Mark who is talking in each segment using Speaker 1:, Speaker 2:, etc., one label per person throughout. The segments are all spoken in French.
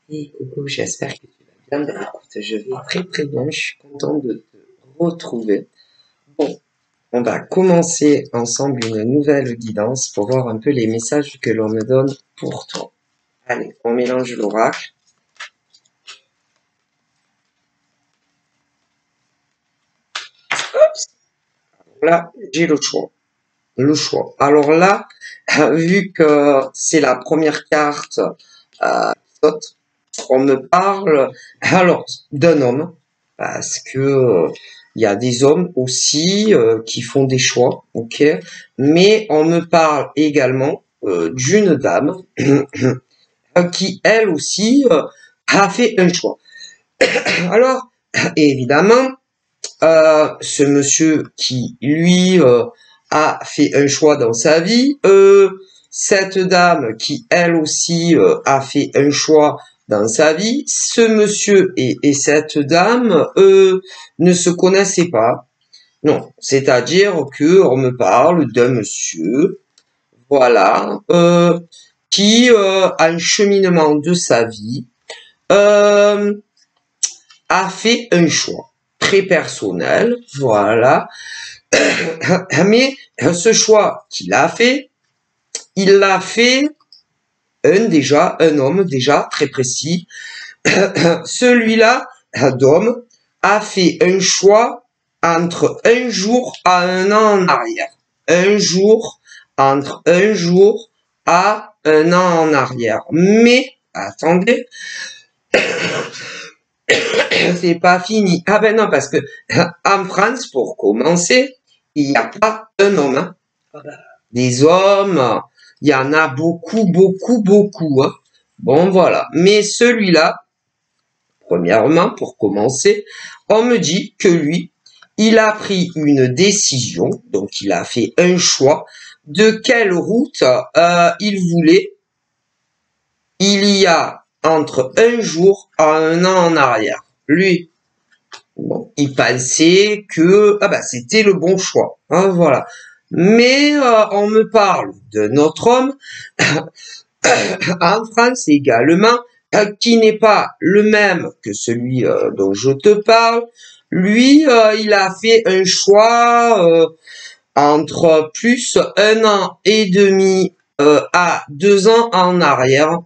Speaker 1: Et coucou, j'espère que tu vas bien. Ben, écoute, je vais très très bien. Je suis content de te retrouver. Bon, on va commencer ensemble une nouvelle guidance pour voir un peu les messages que l'on me donne pour toi. Allez, on mélange l'oracle. Hop, là, j'ai le choix. Le choix. Alors là, vu que c'est la première carte qui saute, on me parle alors d'un homme, parce que il y a des hommes aussi qui font des choix, ok, mais on me parle également d'une dame qui elle aussi a fait un choix. Alors évidemment, ce monsieur qui lui a fait un choix dans sa vie, cette dame qui elle aussi a fait un choix dans sa vie, ce monsieur et cette dame ne se connaissaient pas. Non, c'est-à-dire que on me parle d'un monsieur, voilà, qui en cheminement de sa vie a fait un choix très personnel, voilà. Mais ce choix qu'il a fait, il l'a fait un homme déjà très précis. Celui-là, d'homme, a fait un choix entre un jour à un an en arrière. Un jour, entre un jour à un an en arrière. Mais, attendez, c'est pas fini. Ah ben non, parce que en France, pour commencer, il n'y a pas un homme. Hein. Des hommes, il y en a beaucoup, beaucoup, beaucoup. Hein. Bon, voilà. Mais celui-là, premièrement, pour commencer, on me dit que lui, il a pris une décision, donc il a fait un choix de quelle route il voulait. Il y a entre un jour à un an en arrière. Lui, bon, il pensait que c'était le bon choix. Hein, voilà. Mais on me parle de notre homme en France également, qui n'est pas le même que celui dont je te parle. Lui, il a fait un choix entre plus un an et demi à 2 ans en arrière.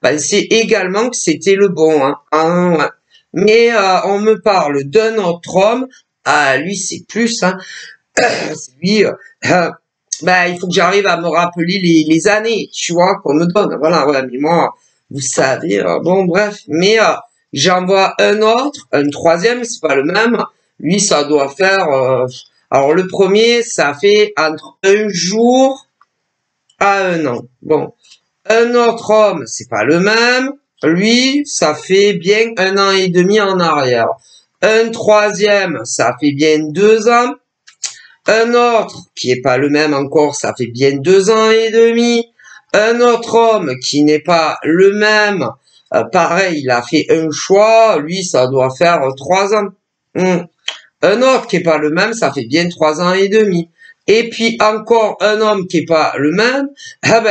Speaker 1: Pensait également que c'était le bon. Hein, ouais. Mais on me parle d'un autre homme. Ah, lui, c'est plus. Hein. C'est lui. Il faut que j'arrive à me rappeler les années, tu vois, qu'on me donne. Voilà, ouais, mais moi, vous savez, bon, bref. Mais j'en vois un autre, un troisième, c'est pas le même. Lui, ça doit faire... alors, le premier, ça fait entre un jour à un an. Bon. Un autre homme, c'est pas le même. Lui, ça fait bien un an et demi en arrière. Un troisième, ça fait bien 2 ans. Un autre, qui est pas le même encore, ça fait bien 2 ans et demi. Un autre homme qui n'est pas le même, pareil, il a fait un choix, lui, ça doit faire 3 ans. Un autre qui est pas le même, ça fait bien 3 ans et demi. Et puis encore un homme qui est pas le même,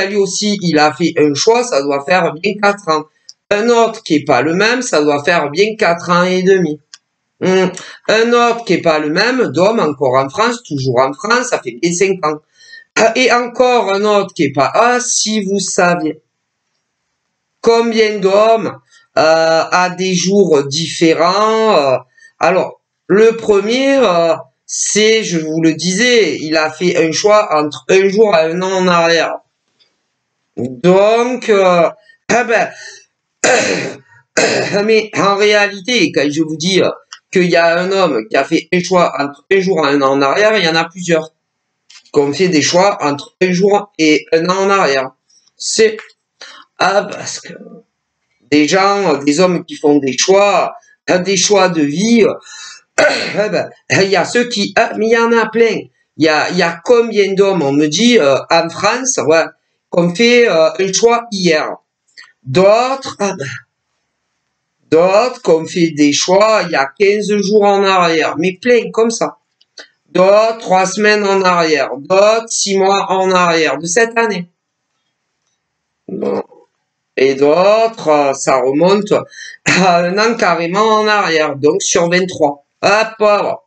Speaker 1: lui aussi, il a fait un choix, ça doit faire bien 4 ans. Un autre qui est pas le même, ça doit faire bien 4 ans et demi. Un autre qui est pas le même, d'homme, encore en France, toujours en France, ça fait bien 5 ans. Et encore un autre qui est pas... Ah, si vous saviez combien d'hommes à des jours différents. Alors, le premier, c'est, je vous le disais, il a fait un choix entre un jour à un an en arrière. Donc, mais en réalité, quand je vous dis qu'il y a un homme qui a fait un choix entre un jour et un an en arrière, il y en a plusieurs qui ont fait des choix entre un jour et un an en arrière. C'est parce que des gens, des hommes qui font des choix de vie, il y a ceux qui, mais il y en a plein. Il y a combien d'hommes, on me dit, en France, ouais, qu'on fait un choix hier. D'autres, d'autres qu'on fait des choix il y a 15 jours en arrière, mais plein comme ça. D'autres 3 semaines en arrière, d'autres 6 mois en arrière de cette année. Bon. Et d'autres, ça remonte à un an carrément en arrière, donc sur 23. Ah, pauvre.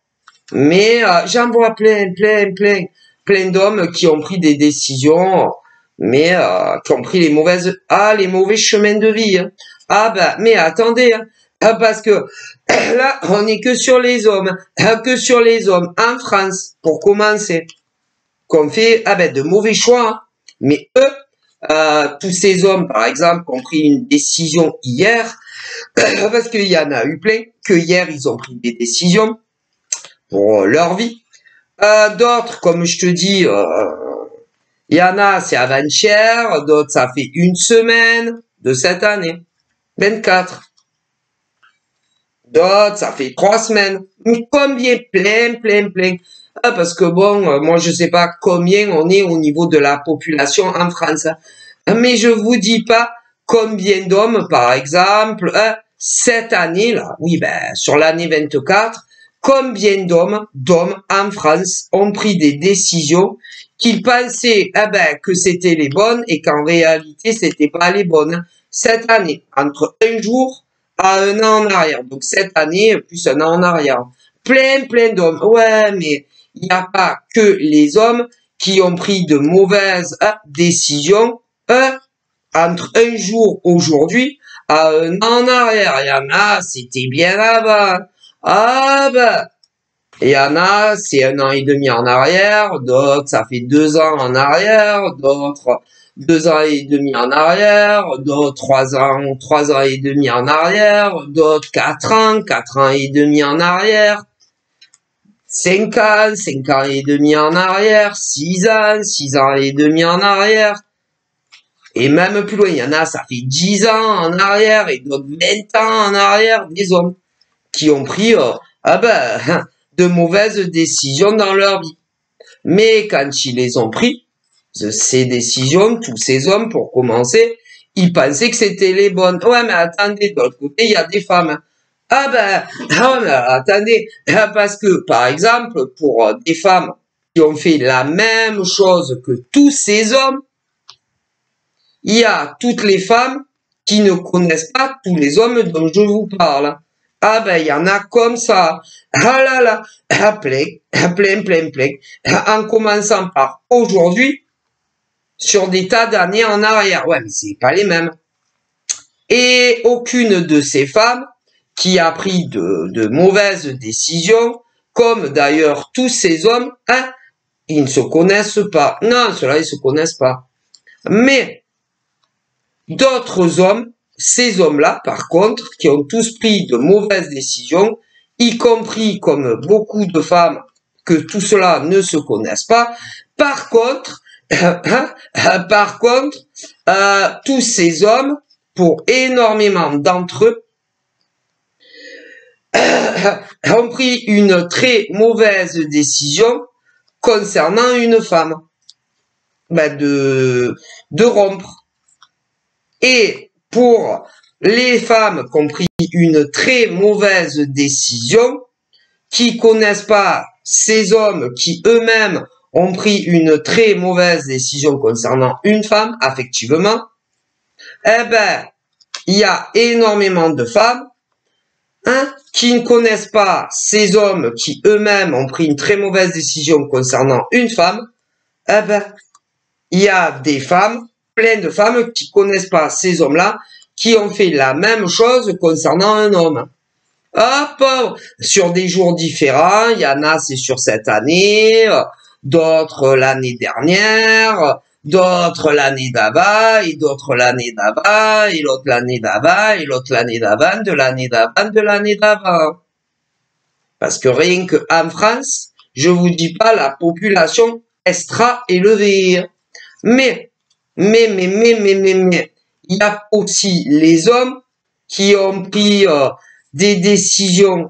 Speaker 1: Mais j'en vois plein d'hommes qui ont pris des décisions, mais qui ont pris les les mauvais chemins de vie. Hein. Ah ben, mais attendez, hein, parce que là, on n'est que sur les hommes, en France, pour commencer, qu'on fait de mauvais choix. Hein. Mais eux, tous ces hommes, par exemple, ont pris une décision hier, parce qu'il y en a eu plein, que hier, ils ont pris des décisions pour leur vie. D'autres, comme je te dis, il y en a, c'est avant-hier, d'autres, ça fait une semaine de cette année, 24. D'autres, ça fait 3 semaines. Combien? Plein. Parce que bon, moi, je sais pas combien on est au niveau de la population en France. Mais je vous dis pas combien d'hommes, par exemple, cette année-là, oui, sur l'année 24, combien d'hommes en France ont pris des décisions qu'ils pensaient, que c'était les bonnes et qu'en réalité, c'était pas les bonnes. Cette année, entre un jour à un an en arrière. Donc, cette année, plus un an en arrière. Plein d'hommes. Ouais, mais il n'y a pas que les hommes qui ont pris de mauvaises décisions entre un jour aujourd'hui à un an en arrière. Il y en a, c'était bien avant. Il y en a, c'est un an et demi en arrière, d'autres, ça fait 2 ans en arrière, d'autres, 2 ans et demi en arrière, d'autres, 3 ans et demi en arrière, d'autres, 4 ans et demi en arrière, 5 ans et demi en arrière, 6 ans et demi en arrière, et même plus loin, il y en a, ça fait 10 ans en arrière, et d'autres 20 ans en arrière, des hommes qui ont pris, de mauvaises décisions dans leur vie. Mais quand ils les ont pris, ces décisions, tous ces hommes, pour commencer, ils pensaient que c'était les bonnes. Ouais, mais attendez, de l'autre côté, il y a des femmes. Mais attendez, parce que, par exemple, pour des femmes qui ont fait la même chose que tous ces hommes, il y a toutes les femmes qui ne connaissent pas tous les hommes dont je vous parle. Il y en a comme ça. Ah là là, plein. En commençant par aujourd'hui, sur des tas d'années en arrière. Ouais, mais c'est pas les mêmes. Et aucune de ces femmes qui a pris de mauvaises décisions, comme d'ailleurs tous ces hommes, ils ne se connaissent pas. Non, ceux-là, ils se connaissent pas. Mais d'autres hommes, ces hommes-là, par contre, qui ont tous pris de mauvaises décisions, y compris comme beaucoup de femmes, que tout cela ne se connaissent pas. Par contre, tous ces hommes, pour énormément d'entre eux, ont pris une très mauvaise décision concernant une femme, de rompre. Et pour les femmes qui ont pris une très mauvaise décision, qui connaissent pas ces hommes qui eux-mêmes ont pris une très mauvaise décision concernant une femme, affectivement, il y a énormément de femmes qui ne connaissent pas ces hommes qui eux-mêmes ont pris une très mauvaise décision concernant une femme. Il y a des femmes, plein de femmes qui connaissent pas ces hommes-là, qui ont fait la même chose concernant un homme. Pauvre, sur des jours différents, il y en a, c'est sur cette année, d'autres l'année dernière, d'autres l'année d'avant, et d'autres l'année d'avant, et l'autre l'année d'avant, et l'autre l'année d'avant, de l'année d'avant, de l'année d'avant. Parce que rien que en France, je vous dis pas la population extra élevée. Mais, il y a aussi les hommes qui ont pris des décisions,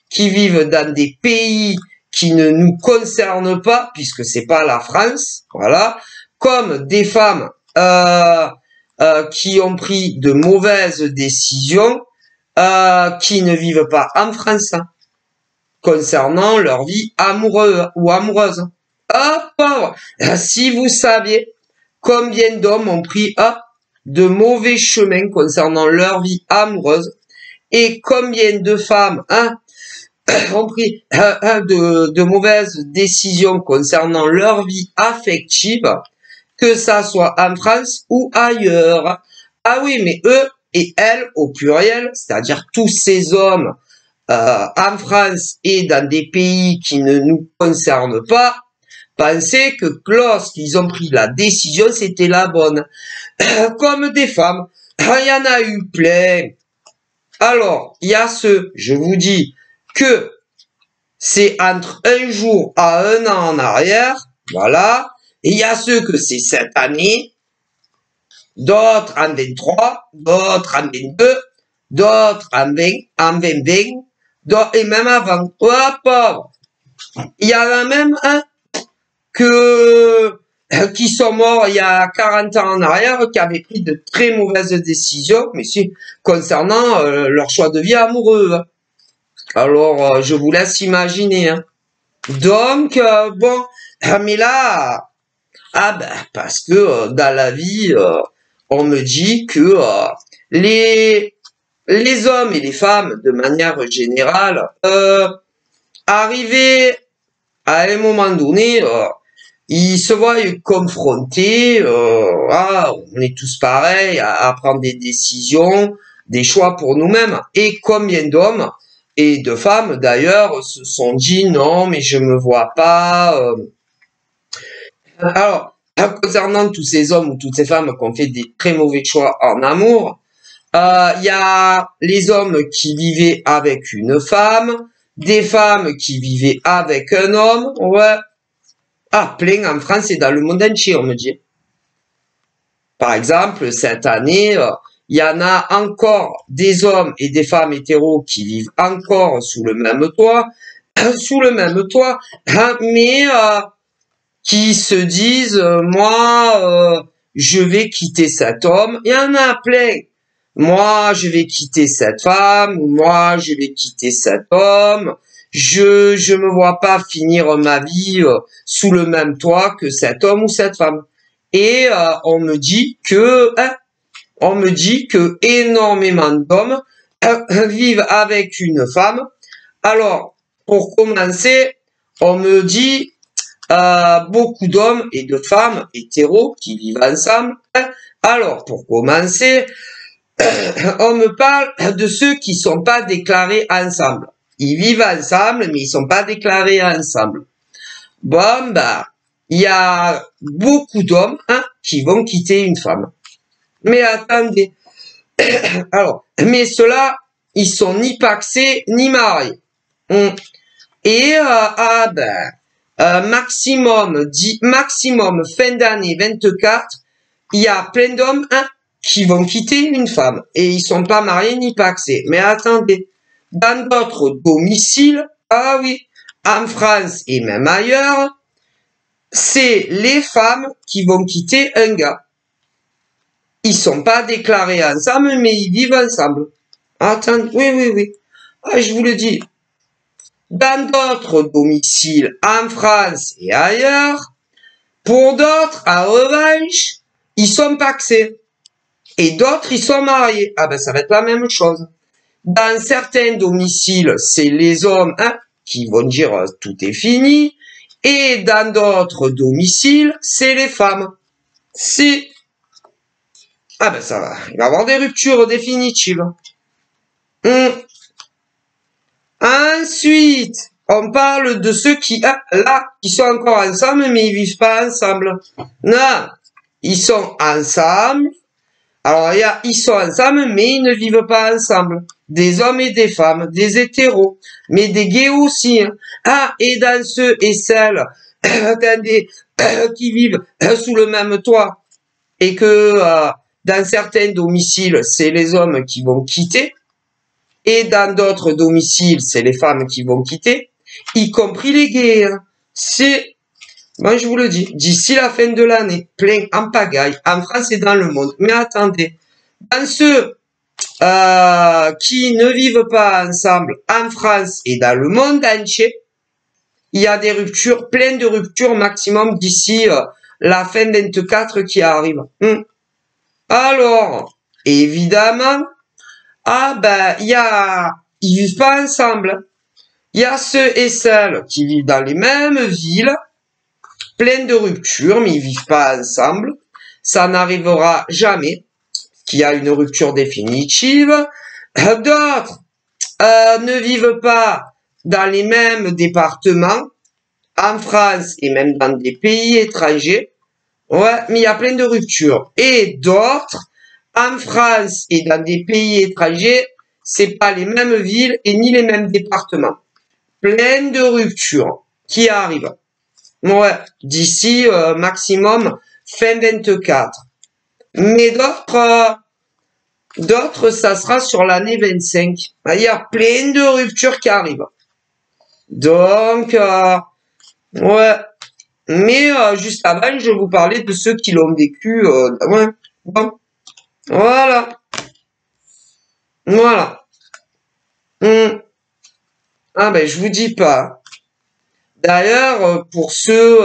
Speaker 1: qui vivent dans des pays qui ne nous concernent pas, puisque c'est pas la France, voilà, comme des femmes qui ont pris de mauvaises décisions, qui ne vivent pas en France, concernant leur vie amoureuse ou amoureuse. Pauvre, si vous saviez combien d'hommes ont pris de mauvais chemins concernant leur vie amoureuse et combien de femmes ont pris de mauvaises décisions concernant leur vie affective, que ça soit en France ou ailleurs. Ah oui, mais eux et elles au pluriel, c'est-à-dire tous ces hommes en France et dans des pays qui ne nous concernent pas, pensaient que lorsqu'ils ont pris la décision, c'était la bonne. Comme des femmes, il y en a eu plein. Alors, il y a ceux, je vous dis, que c'est entre un jour à un an en arrière, voilà. Et il y a ceux que c'est cette année, d'autres en 23, d'autres en 22, d'autres en 20, en 2020, d'autres, et même avant. Oh, pauvre. Il y en a même un qui sont morts il y a 40 ans en arrière, qui avaient pris de très mauvaises décisions, mais si, concernant leur choix de vie amoureux. Alors, je vous laisse imaginer. Hein. Donc, bon, mais là, parce que dans la vie, on me dit que les hommes et les femmes, de manière générale, arrivés à un moment donné, ils se voient confrontés, on est tous pareils, à prendre des décisions, des choix pour nous-mêmes. Et combien d'hommes et de femmes, d'ailleurs, se sont dit, non, mais je me vois pas. Alors, concernant tous ces hommes ou toutes ces femmes qui ont fait des très mauvais choix en amour, il y a les hommes qui vivaient avec une femme, des femmes qui vivaient avec un homme, ouais. Ah, plein en France et dans le monde entier, on me dit. Par exemple, cette année, il y en a encore des hommes et des femmes hétéros qui vivent encore sous le même toit, mais qui se disent, moi, je vais quitter cet homme. Il y en a plein. Moi, je vais quitter cette femme, ou moi, je vais quitter cet homme. Je me vois pas finir ma vie sous le même toit que cet homme ou cette femme. Et on me dit que énormément d'hommes vivent avec une femme. Alors, pour commencer, on me dit beaucoup d'hommes et de femmes hétéros qui vivent ensemble. Alors, pour commencer, on me parle de ceux qui sont pas déclarés ensemble. Ils vivent ensemble, mais ils sont pas déclarés ensemble. Bon, il y a beaucoup d'hommes qui vont quitter une femme. Mais attendez. Alors, mais ceux-là, ils sont ni paxés, ni mariés. Et maximum fin d'année 24, il y a plein d'hommes qui vont quitter une femme. Et ils sont pas mariés ni paxés. Mais attendez. Dans d'autres domiciles, ah oui, en France et même ailleurs, c'est les femmes qui vont quitter un gars. Ils sont pas déclarés ensemble, mais ils vivent ensemble. Attendez, oui. Ah, je vous le dis. Dans d'autres domiciles, en France et ailleurs, pour d'autres, en revanche, ils sont paxés. Et d'autres, ils sont mariés. Ah ça va être la même chose. Dans certains domiciles, c'est les hommes qui vont dire tout est fini. Et dans d'autres domiciles, c'est les femmes. Si. Ça va. Il va y avoir des ruptures définitives. Ensuite, on parle de ceux qui sont encore ensemble, mais ils vivent pas ensemble. Non. Ils sont ensemble. Alors, ils sont ensemble, mais ils ne vivent pas ensemble. Des hommes et des femmes, des hétéros, mais des gays aussi. Et dans ceux et celles qui vivent sous le même toit, et que dans certains domiciles, c'est les hommes qui vont quitter, et dans d'autres domiciles, c'est les femmes qui vont quitter, y compris les gays. C'est... Moi, je vous le dis, d'ici la fin de l'année, plein en pagaille, en France et dans le monde. Mais attendez, dans ceux qui ne vivent pas ensemble en France et dans le monde entier, il y a des ruptures, plein de ruptures maximum d'ici la fin 24 qui arrive. Alors, évidemment, ah ben, ils vivent pas ensemble. Il y a ceux et celles qui vivent dans les mêmes villes, pleines de ruptures, mais ils vivent pas ensemble. Ça n'arrivera jamais qu'il y a une rupture définitive. D'autres ne vivent pas dans les mêmes départements, en France et même dans des pays étrangers. Ouais, mais il y a plein de ruptures. Et d'autres, en France et dans des pays étrangers, c'est pas les mêmes villes et ni les mêmes départements. Plein de ruptures qui arrivent. Ouais, d'ici maximum fin 24. Mais d'autres, ça sera sur l'année 25. Il y a plein de ruptures qui arrivent. Donc, ouais. Mais juste avant, je vous parlais de ceux qui l'ont vécu. Ouais. Bon. Voilà. Voilà. Ah ben, je vous dis pas. D'ailleurs, pour ceux,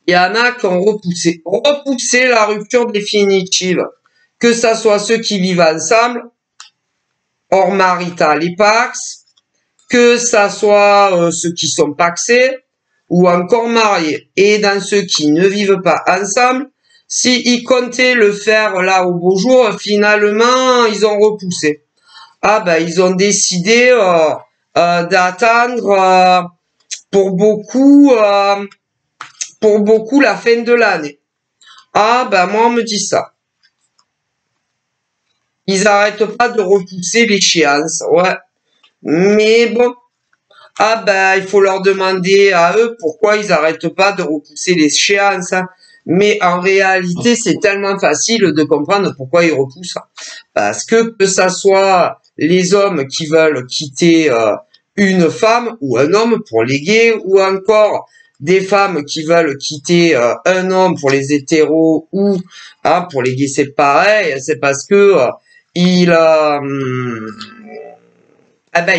Speaker 1: il y en a qui ont repoussé la rupture définitive. Que ça soit ceux qui vivent ensemble, hors marital et pax, que ça soit ceux qui sont paxés ou encore mariés. Et dans ceux qui ne vivent pas ensemble, s'ils comptaient le faire là au beau jour, finalement, ils ont repoussé. Ah ben, ils ont décidé d'attendre pour beaucoup la fin de l'année. Ah ben, moi, on me dit ça. Ils n'arrêtent pas de repousser l'échéance, ouais. Mais bon, ah ben, il faut leur demander à eux pourquoi ils n'arrêtent pas de repousser l'échéance. Hein. Mais en réalité, c'est tellement facile de comprendre pourquoi ils repoussent. Parce que ça soit les hommes qui veulent quitter une femme ou un homme pour les gays, ou encore des femmes qui veulent quitter un homme pour les hétéros ou pour les gays, c'est pareil. C'est parce que ils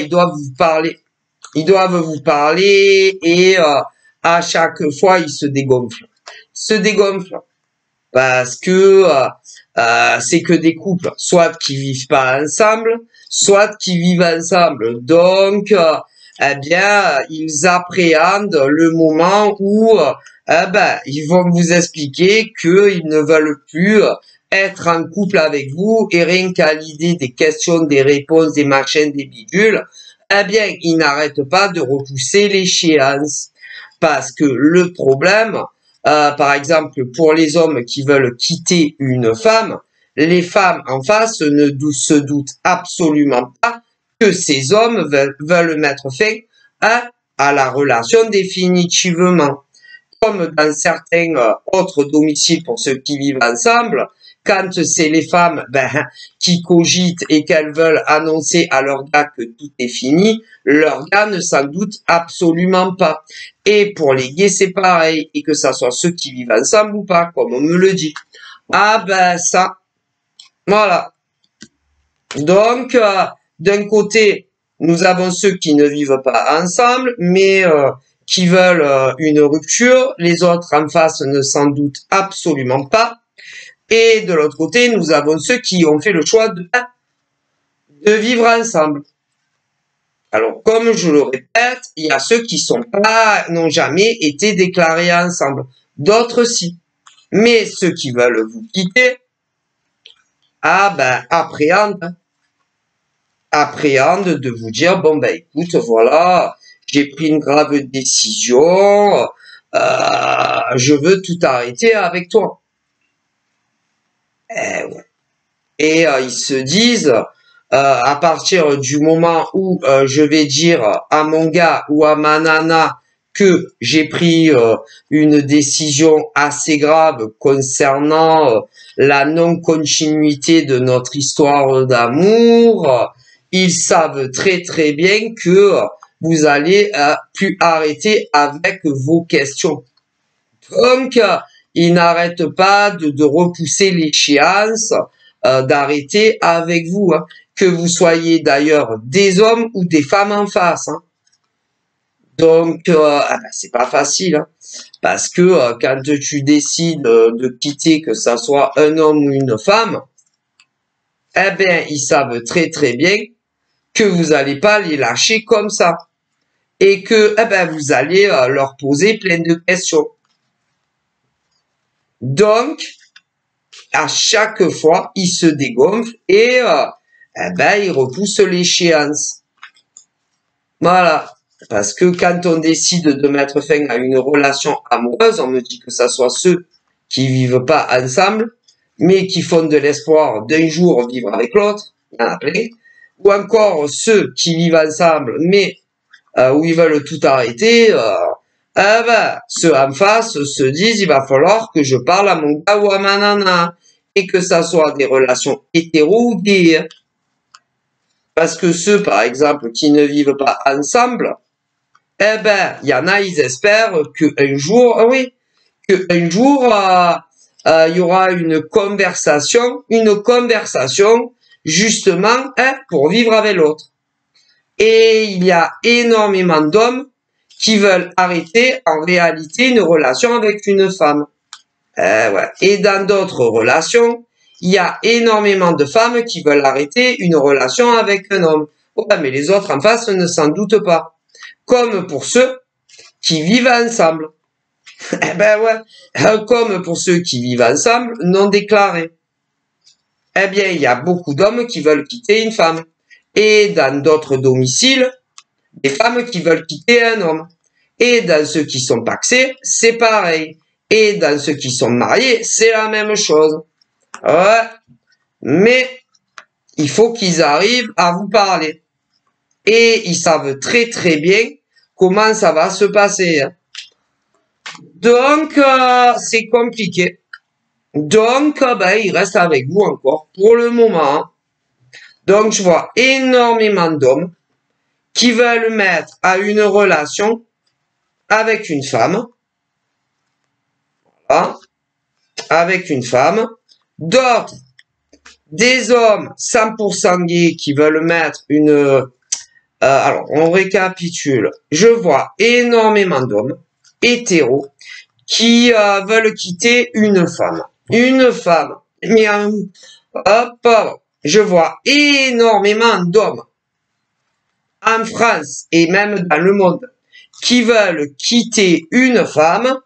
Speaker 1: doivent vous parler. Ils doivent vous parler et à chaque fois, ils se dégonflent. Parce que c'est que des couples, soit qui vivent pas ensemble, soit qui vivent ensemble. Donc, ils appréhendent le moment où ils vont vous expliquer qu'ils ne veulent plus être en couple avec vous et rien qu'à l'idée des questions, des réponses, des machins, des bidules, ils n'arrêtent pas de repousser l'échéance. Parce que le problème, par exemple, pour les hommes qui veulent quitter une femme, les femmes en face ne se doutent absolument pas que ces hommes veulent mettre fin à la relation définitivement. Comme dans certains autres domiciles pour ceux qui vivent ensemble, quand c'est les femmes qui cogitent et qu'elles veulent annoncer à leur gars que tout est fini, leur gars ne s'en doute absolument pas. Et pour les gays, c'est pareil, et que ça soit ceux qui vivent ensemble ou pas, comme on me le dit. Ah ben ça, voilà. Donc, d'un côté, nous avons ceux qui ne vivent pas ensemble, mais qui veulent une rupture. Les autres en face ne s'en doutent absolument pas. Et de l'autre côté, nous avons ceux qui ont fait le choix de vivre ensemble. Alors, comme je le répète, il y a ceux qui n'ont jamais été déclarés ensemble. D'autres si. Mais ceux qui veulent vous quitter, appréhendent de vous dire, bon écoute, voilà, j'ai pris une grave décision, je veux tout arrêter avec toi. Et ils se disent, à partir du moment où je vais dire à mon gars ou à ma nana que j'ai pris une décision assez grave concernant la non-continuité de notre histoire d'amour, ils savent très très bien que vous allez plus arrêter avec vos questions. Donc, ils n'arrêtent pas de repousser l'échéance, d'arrêter avec vous, hein, que vous soyez d'ailleurs des hommes ou des femmes en face. Hein. Donc, c'est pas facile, hein, parce que quand tu décides de quitter, que ça soit un homme ou une femme, eh bien, ils savent très très bien que vous n'allez pas les lâcher comme ça. Et que vous allez leur poser plein de questions. Donc, à chaque fois, ils se dégonflent et ils repoussent l'échéance. Voilà. Parce que quand on décide de mettre fin à une relation amoureuse, on me dit que ça soit ceux qui vivent pas ensemble, mais qui font de l'espoir d'un jour vivre avec l'autre, il y en a plein, ou encore ceux qui vivent ensemble, mais où ils veulent tout arrêter, ceux en face se disent il va falloir que je parle à mon gars ou à ma nana, et que ça soit des relations hétéro ou gays. Parce que ceux, par exemple, qui ne vivent pas ensemble, il y en a, ils espèrent qu'un jour, il y aura une conversation, justement, pour vivre avec l'autre. Et il y a énormément d'hommes qui veulent arrêter en réalité une relation avec une femme. Et dans d'autres relations, il y a énormément de femmes qui veulent arrêter une relation avec un homme. Ouais, mais les autres en face ne s'en doutent pas. Comme pour ceux qui vivent ensemble. Comme pour ceux qui vivent ensemble non déclarés. Il y a beaucoup d'hommes qui veulent quitter une femme. Et dans d'autres domiciles, des femmes qui veulent quitter un homme. Et dans ceux qui sont pacsés, c'est pareil. Et dans ceux qui sont mariés, c'est la même chose. Ouais. Mais il faut qu'ils arrivent à vous parler. Et ils savent très très bien comment ça va se passer. Donc, c'est compliqué. Donc, il reste avec vous encore pour le moment. Donc, je vois énormément d'hommes qui veulent mettre à une relation avec une femme. Voilà. Avec une femme. D'autres, des hommes 100% gays qui veulent mettre une... alors, on récapitule. Je vois énormément d'hommes hétéros qui veulent quitter une femme. Une femme. Mais, je vois énormément d'hommes en France et même dans le monde qui veulent quitter une femme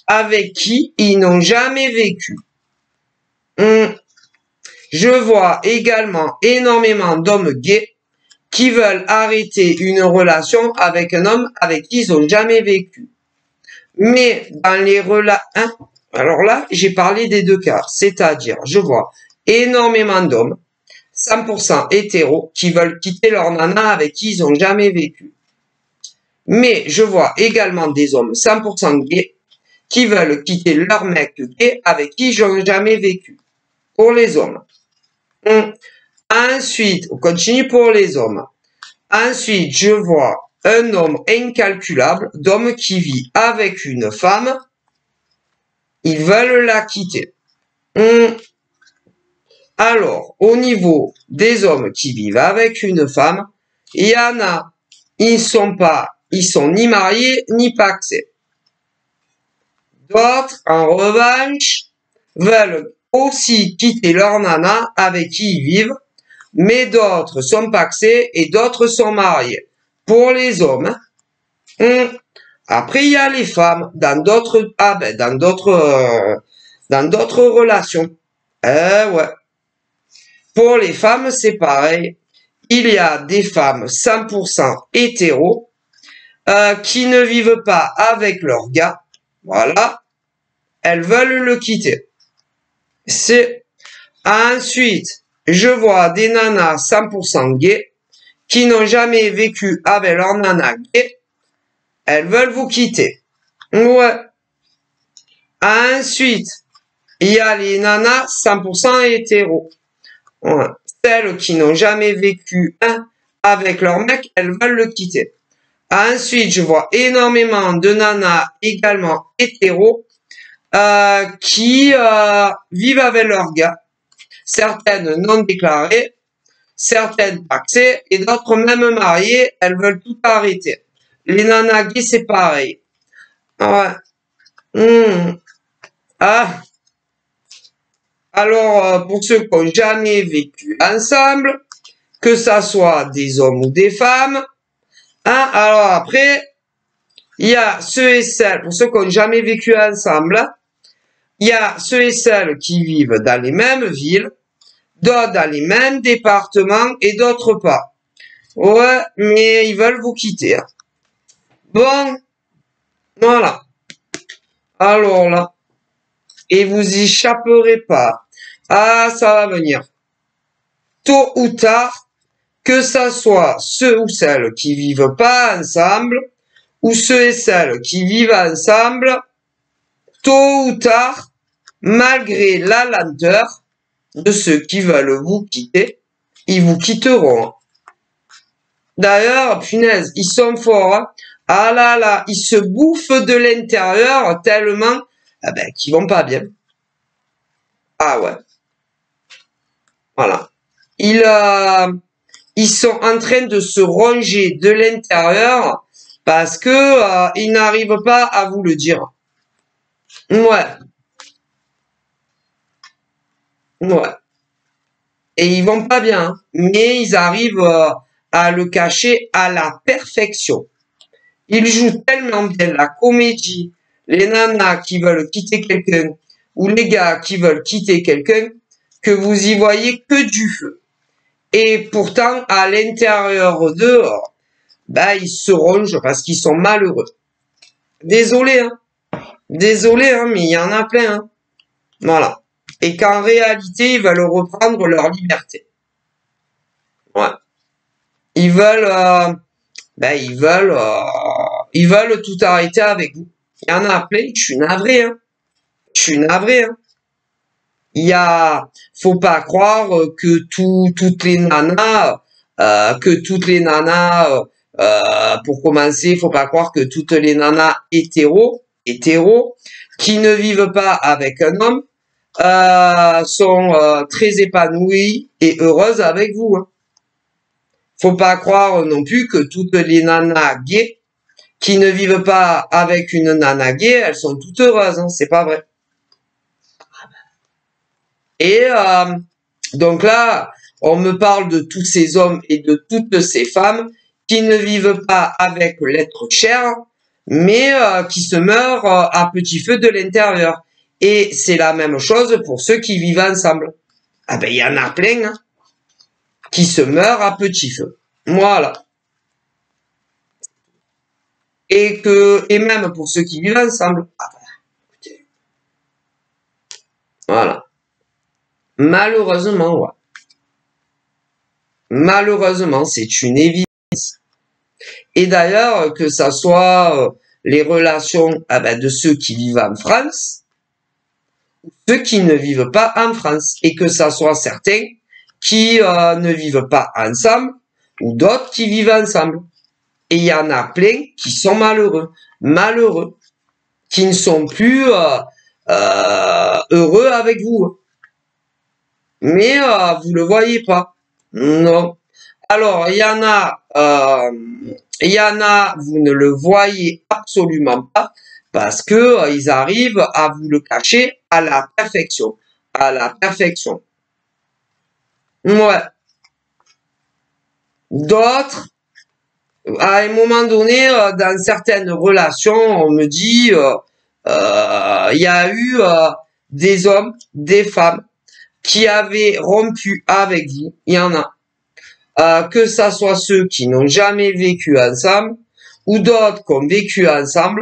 Speaker 1: avec qui ils n'ont jamais vécu. Je vois également énormément d'hommes gays qui veulent arrêter une relation avec un homme avec qui ils n'ont jamais vécu. Mais dans les relations... Alors là, j'ai parlé des deux cas. C'est-à-dire, je vois énormément d'hommes 100% hétéros qui veulent quitter leur nana avec qui ils n'ont jamais vécu. Mais je vois également des hommes 100% gays qui veulent quitter leur mec gay avec qui ils n'ont jamais vécu. Pour les hommes. Ensuite, on continue pour les hommes. Ensuite, je vois un nombre incalculable d'hommes qui vivent avec une femme. Ils veulent la quitter. Alors, au niveau des hommes qui vivent avec une femme, il y en a, ils sont ni mariés ni pacsés. D'autres, en revanche, veulent aussi quitter leur nana avec qui ils vivent, mais d'autres sont pacsés et d'autres sont mariés. Pour les hommes, après il y a les femmes dans d'autres relations. Pour les femmes, c'est pareil. Il y a des femmes 100% hétéros qui ne vivent pas avec leur gars. Voilà. Elles veulent le quitter. Ensuite, je vois des nanas 100% gays qui n'ont jamais vécu avec leur nana gay. Elles veulent vous quitter. Ouais. Ensuite, il y a les nanas 100% hétéros. Ouais. Celles qui n'ont jamais vécu avec leur mec, elles veulent le quitter. Ensuite, je vois énormément de nanas également hétéros qui vivent avec leur gars. Certaines non déclarées, certaines pacsées et d'autres même mariées, elles veulent tout arrêter. Les nanas gays, c'est pareil. Ouais. Ah. Alors, pour ceux qui n'ont jamais vécu ensemble, que ça soit des hommes ou des femmes, hein, alors après, il y a ceux et celles, pour ceux qui n'ont jamais vécu ensemble, il y a ceux et celles qui vivent dans les mêmes villes, d'autres dans les mêmes départements et d'autres pas. Ouais, mais ils veulent vous quitter. Hein. Bon, voilà. Alors là, et vous y échapperez pas. Ah, ça va venir. Tôt ou tard, que ça soit ceux ou celles qui vivent pas ensemble, ou ceux et celles qui vivent ensemble, tôt ou tard, malgré la lenteur de ceux qui veulent vous quitter, ils vous quitteront. D'ailleurs, punaise, ils sont forts. Hein. Ah là là, ils se bouffent de l'intérieur tellement qu'ils vont pas bien. Ah ouais. Voilà. Ils sont en train de se ronger de l'intérieur parce que ils n'arrivent pas à vous le dire. Ouais. Ouais. Et ils vont pas bien, hein. Mais ils arrivent à le cacher à la perfection. Ils jouent tellement bien la comédie, les nanas qui veulent quitter quelqu'un ou les gars qui veulent quitter quelqu'un, que vous y voyez que du feu. Et pourtant, à l'intérieur d'eux, ils se rongent parce qu'ils sont malheureux. Désolé, hein. Désolé, hein, mais il y en a plein, hein. Voilà. Et qu'en réalité, ils veulent reprendre leur liberté. Ouais. Ils veulent, ils veulent tout arrêter avec vous. Il y en a plein, je suis navré, hein. Je suis navré, hein. Faut pas croire que toutes les nanas, pour commencer, faut pas croire que toutes les nanas hétéros, qui ne vivent pas avec un homme, sont très épanouies et heureuses avec vous. Hein. Faut pas croire non plus que toutes les nanas gays qui ne vivent pas avec une nana gay, elles sont toutes heureuses. Hein. C'est pas vrai. Et donc là, on me parle de tous ces hommes et de toutes ces femmes qui ne vivent pas avec l'être cher, mais qui se meurent à petit feu de l'intérieur. Et c'est la même chose pour ceux qui vivent ensemble. Ah ben, il y en a plein, hein, qui se meurent à petit feu. Voilà. Et même pour ceux qui vivent ensemble. Ah ben, écoutez. Voilà. Malheureusement, ouais. Malheureusement, c'est une évidence. Et d'ailleurs, que ça soit les relations de ceux qui vivent en France, ou ceux qui ne vivent pas en France, et que ça soit certains qui ne vivent pas ensemble, ou d'autres qui vivent ensemble. Et il y en a plein qui sont malheureux, qui ne sont plus heureux avec vous. Mais vous le voyez pas. Non. Alors, il y en a, vous ne le voyez absolument pas parce que ils arrivent à vous le cacher à la perfection. À la perfection. Ouais. D'autres, à un moment donné, dans certaines relations, on me dit, il y a eu des hommes, des femmes qui avaient rompu avec vous. Il y en a. Que ça soit ceux qui n'ont jamais vécu ensemble ou d'autres qui ont vécu ensemble.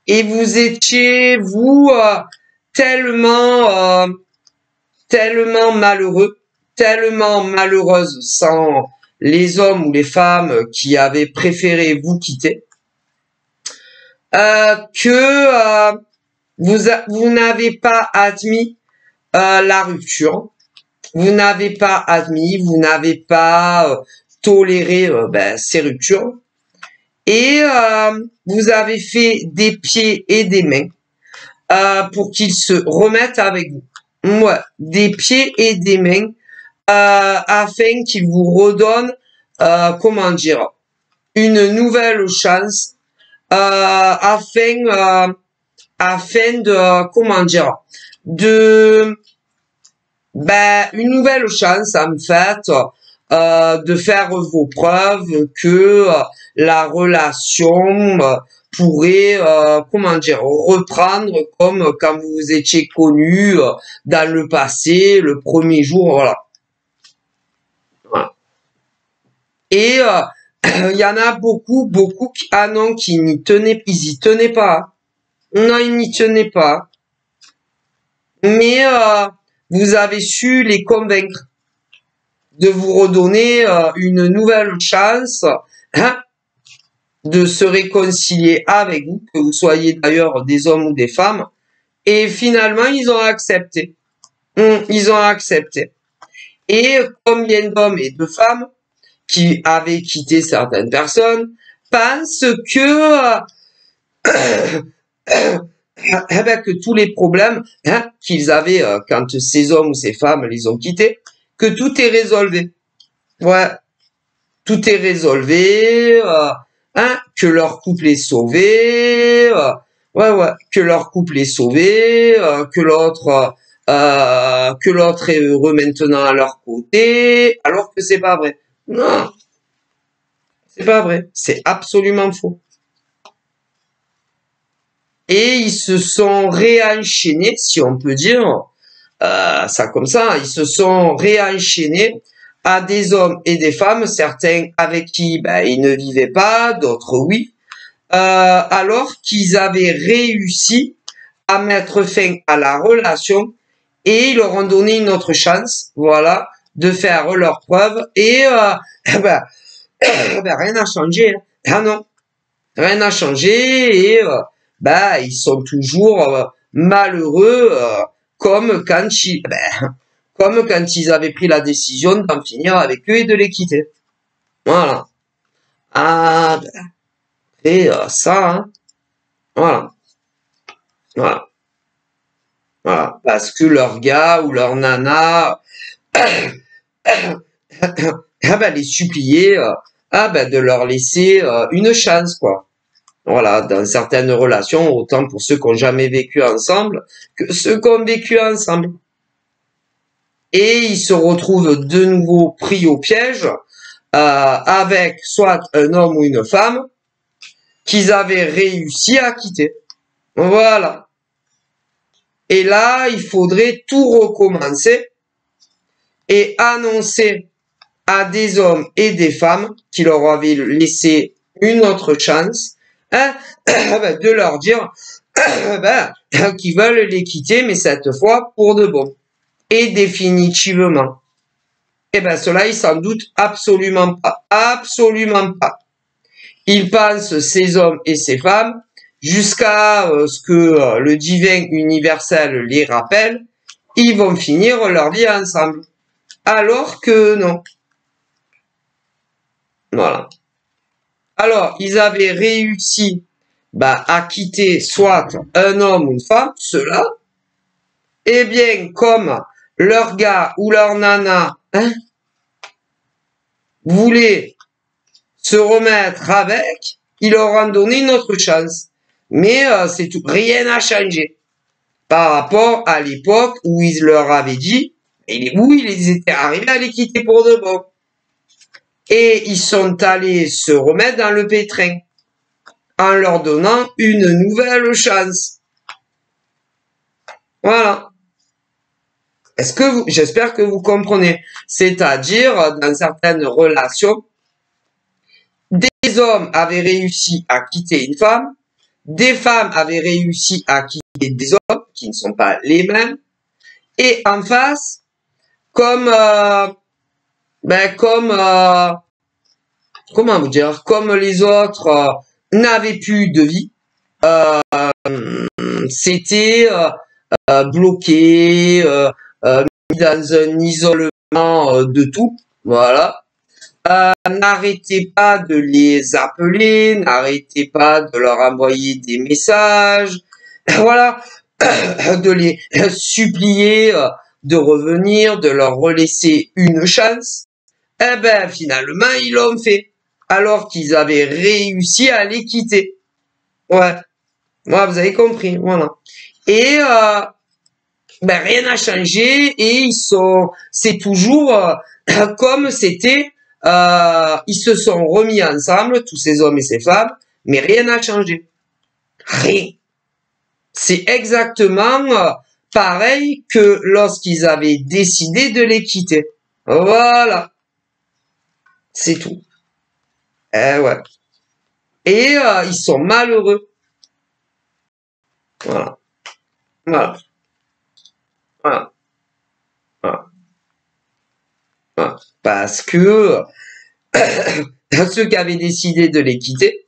Speaker 1: Et vous étiez, vous, tellement malheureux, tellement malheureuse sans les hommes ou les femmes qui avaient préféré vous quitter, que vous n'avez pas admis la rupture, vous n'avez pas admis, vous n'avez pas toléré ces ruptures, et vous avez fait des pieds et des mains pour qu'ils se remettent avec vous. ouais, des pieds et des mains afin qu'il vous redonne, comment dire, une nouvelle chance afin de, comment dire, de, ben, une nouvelle chance en fait de faire vos preuves que la relation pourrait, comment dire, reprendre comme quand vous étiez connus dans le passé, le premier jour, voilà. Voilà. Et il y en a beaucoup qui, ah non, qui n'y tenaient, ils y tenaient pas. Non, ils n'y tenaient pas. Mais vous avez su les convaincre de vous redonner une nouvelle chance, hein, de se réconcilier avec vous, que vous soyez d'ailleurs des hommes ou des femmes. Et finalement, ils ont accepté. Ils ont accepté. Et combien d'hommes et de femmes qui avaient quitté certaines personnes pensent que eh ben, que tous les problèmes hein, qu'ils avaient quand ces hommes ou ces femmes les ont quittés, que tout est résolu. Ouais, tout est résolu, hein, que leur couple est sauvé, ouais, que leur couple est sauvé, que l'autre est heureux maintenant à leur côté, alors que c'est pas vrai. Non, c'est pas vrai, c'est absolument faux. Et ils se sont réenchaînés, si on peut dire ça comme ça, ils se sont réenchaînés à des hommes et des femmes, certains avec qui ben, ils ne vivaient pas, d'autres oui, alors qu'ils avaient réussi à mettre fin à la relation et ils leur ont donné une autre chance, voilà, de faire leurs preuves et ben, ben, rien n'a changé. Hein. Ah non, rien n'a changé et bah ils sont toujours malheureux comme quand ils avaient pris la décision d'en finir avec eux et de les quitter. Voilà. Ah ben, et ça hein. Voilà. Voilà. Voilà. Parce que leur gars ou leur nana ah ben les supplier ah ben de leur laisser une chance quoi. Voilà, dans certaines relations, autant pour ceux qui n'ont jamais vécu ensemble que ceux qui ont vécu ensemble. Et ils se retrouvent de nouveau pris au piège avec soit un homme ou une femme qu'ils avaient réussi à quitter. Voilà. Et là, il faudrait tout recommencer et annoncer à des hommes et des femmes qui leur avaient laissé une autre chance, hein, de leur dire ben, qu'ils veulent les quitter, mais cette fois pour de bon. Et définitivement. Eh ben, cela, ils s'en doutent absolument pas. Absolument pas. Ils pensent, ces hommes et ces femmes, jusqu'à ce que le divin universel les rappelle, ils vont finir leur vie ensemble. Alors que non. Voilà. Alors, ils avaient réussi à quitter soit un homme ou une femme, ceux-là, eh bien, comme leur gars ou leur nana hein, voulait se remettre avec, ils leur ont donné une autre chance. Mais c'est tout, rien n'a changé par rapport à l'époque où ils leur avaient dit, où ils étaient arrivés à les quitter pour de bon. Et ils sont allés se remettre dans le pétrin en leur donnant une nouvelle chance. Voilà. J'espère que vous comprenez. C'est-à-dire, dans certaines relations, des hommes avaient réussi à quitter une femme, des femmes avaient réussi à quitter des hommes qui ne sont pas les mêmes, et en face, comme comment vous dire, comme les autres n'avaient plus de vie, c'était bloqué, mis dans un isolement de tout, voilà. N'arrêtez pas de les appeler, n'arrêtez pas de leur envoyer des messages, voilà. de les supplier de revenir, de leur relaisser une chance, eh ben finalement ils l'ont fait, alors qu'ils avaient réussi à les quitter. Ouais, ouais, vous avez compris, voilà. Et ben rien n'a changé et c'est toujours comme c'était. Ils se sont remis ensemble, tous ces hommes et ces femmes, mais rien n'a changé. Rien. C'est exactement pareil que lorsqu'ils avaient décidé de les quitter. Voilà, c'est tout. Eh ouais. Et ils sont malheureux. Voilà, voilà, voilà, voilà, voilà. Parce que ceux qui avaient décidé de les quitter,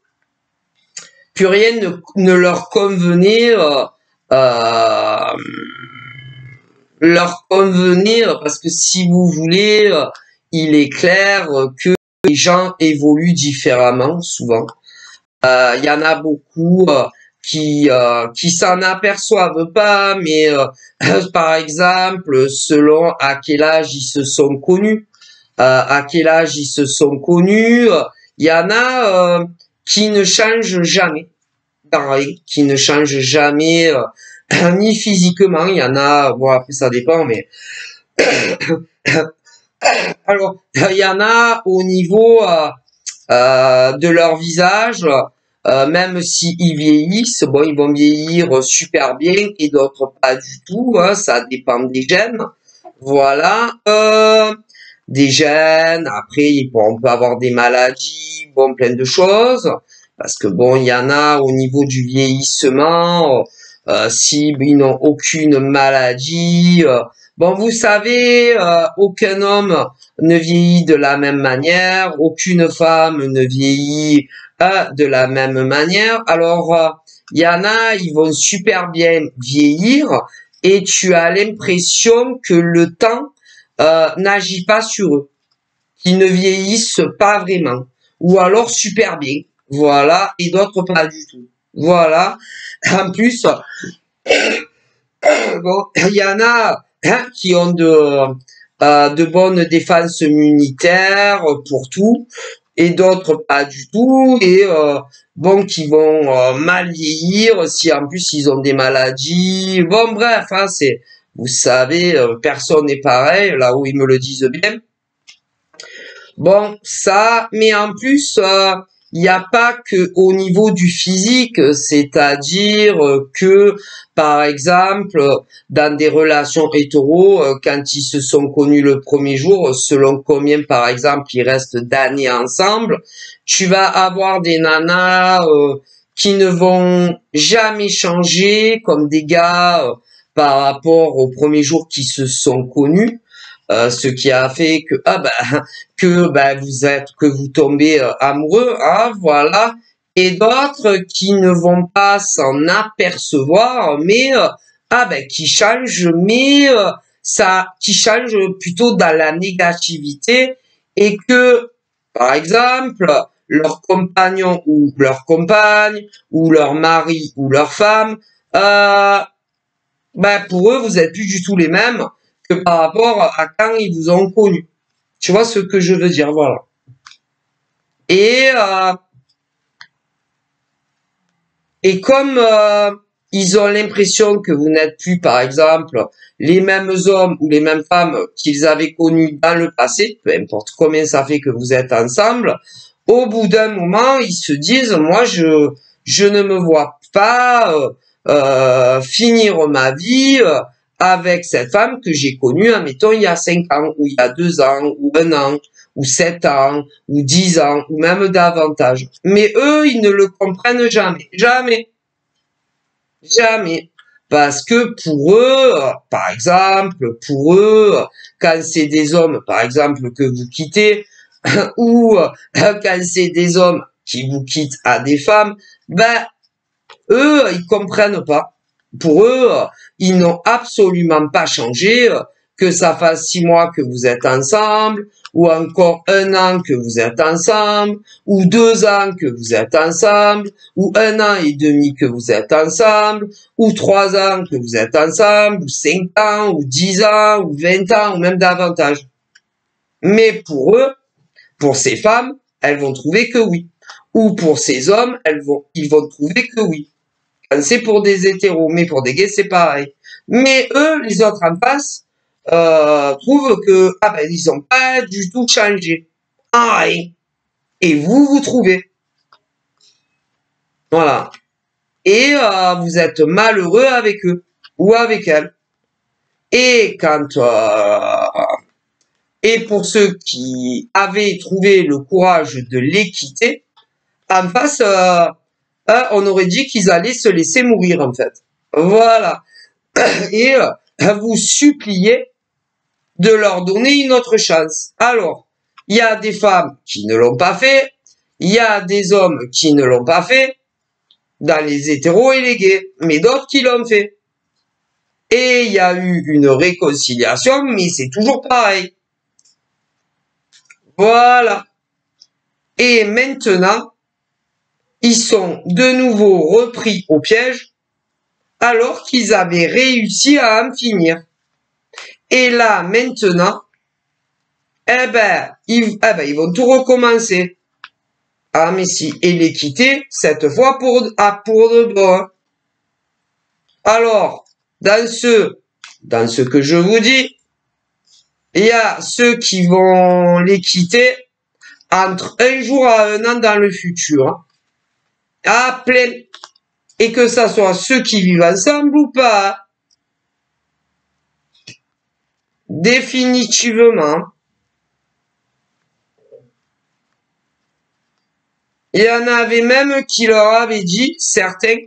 Speaker 1: plus rien ne leur convenait, leur convenir, parce que si vous voulez, il est clair que les gens évoluent différemment souvent. Il y en a beaucoup qui s'en aperçoivent pas, mais par exemple, selon à quel âge ils se sont connus, à quel âge ils se sont connus, il y en a qui ne changent jamais, qui ne changent jamais, ni physiquement. Il y en a, bon après ça dépend, mais alors il y en a au niveau de leur visage. Même s'ils vieillissent, bon, ils vont vieillir super bien et d'autres pas du tout, hein, ça dépend des gènes. Voilà, des gènes, après on peut avoir des maladies, bon, plein de choses, parce que bon, il y en a au niveau du vieillissement, si ils n'ont aucune maladie, bon, vous savez, aucun homme ne vieillit de la même manière, aucune femme ne vieillit de la même manière. Alors, il y en a, ils vont super bien vieillir et tu as l'impression que le temps n'agit pas sur eux, qu'ils ne vieillissent pas vraiment, ou alors super bien, voilà, et d'autres pas du tout. Voilà. En plus, bon, il y en a qui ont de bonnes défenses immunitaires pour tout, et d'autres pas du tout, et bon, qui vont mal vieillir si en plus ils ont des maladies. Bon, bref, hein, vous savez, personne n'est pareil, là où ils me le disent bien. Bon, ça, mais en plus, il n'y a pas que au niveau du physique, c'est-à-dire que, par exemple, dans des relations hétéros, quand ils se sont connus le premier jour, selon combien, par exemple, ils restent d'années ensemble, tu vas avoir des nanas qui ne vont jamais changer, comme des gars par rapport au premier jour qui se sont connus. Ce qui a fait que que vous tombez amoureux, hein, voilà, et d'autres qui ne vont pas s'en apercevoir, mais qui changent, mais qui changent plutôt dans la négativité et que par exemple leur compagnon ou leur compagne ou leur mari ou leur femme pour eux vous êtes plus du tout les mêmes que par rapport à quand ils vous ont connu. Tu vois ce que je veux dire, voilà. Et comme ils ont l'impression que vous n'êtes plus, par exemple, les mêmes hommes ou les mêmes femmes qu'ils avaient connus dans le passé, peu importe combien ça fait que vous êtes ensemble, au bout d'un moment, ils se disent, moi, je ne me vois pas finir ma vie avec cette femme que j'ai connue, admettons, il y a 5 ans, ou il y a 2 ans, ou 1 an, ou 7 ans, ou 10 ans, ou même davantage. Mais eux, ils ne le comprennent jamais. Jamais. Jamais. Parce que pour eux, par exemple, pour eux, quand c'est des hommes, par exemple, que vous quittez, ou quand c'est des hommes qui vous quittent à des femmes, eux, ils comprennent pas. Pour eux, ils n'ont absolument pas changé. que ça fasse 6 mois que vous êtes ensemble, ou encore 1 an que vous êtes ensemble, ou 2 ans que vous êtes ensemble, ou 1 an et demi que vous êtes ensemble, ou 3 ans que vous êtes ensemble, ou 5 ans, ou 10 ans, ou 20 ans, ou même davantage. Mais pour eux, pour ces femmes, elles vont trouver que oui. Ou pour ces hommes, ils vont trouver que oui. Quand c'est pour des hétéros, mais pour des gays, c'est pareil. Mais eux, les autres en face, trouvent que ils ont pas du tout changé. Ah, et vous trouvez. Voilà. Et vous êtes malheureux avec eux ou avec elles. Et et pour ceux qui avaient trouvé le courage de les quitter, en face, on aurait dit qu'ils allaient se laisser mourir en fait. Voilà. Et vous suppliez de leur donner une autre chance. Alors, il y a des femmes qui ne l'ont pas fait, il y a des hommes qui ne l'ont pas fait, dans les hétéros et les gays, mais d'autres qui l'ont fait. Et il y a eu une réconciliation, mais c'est toujours pareil. Voilà. Et maintenant, ils sont de nouveau repris au piège, alors qu'ils avaient réussi à en finir. Et là, maintenant, ils vont tout recommencer. Ah, mais si, et les quitter, cette fois pour de bon. Alors, dans ce que je vous dis, il y a ceux qui vont les quitter entre 1 jour à 1 an dans le futur. À plein. Et que ça soit ceux qui vivent ensemble ou pas. Définitivement. Il y en avait même qui leur avaient dit, certains,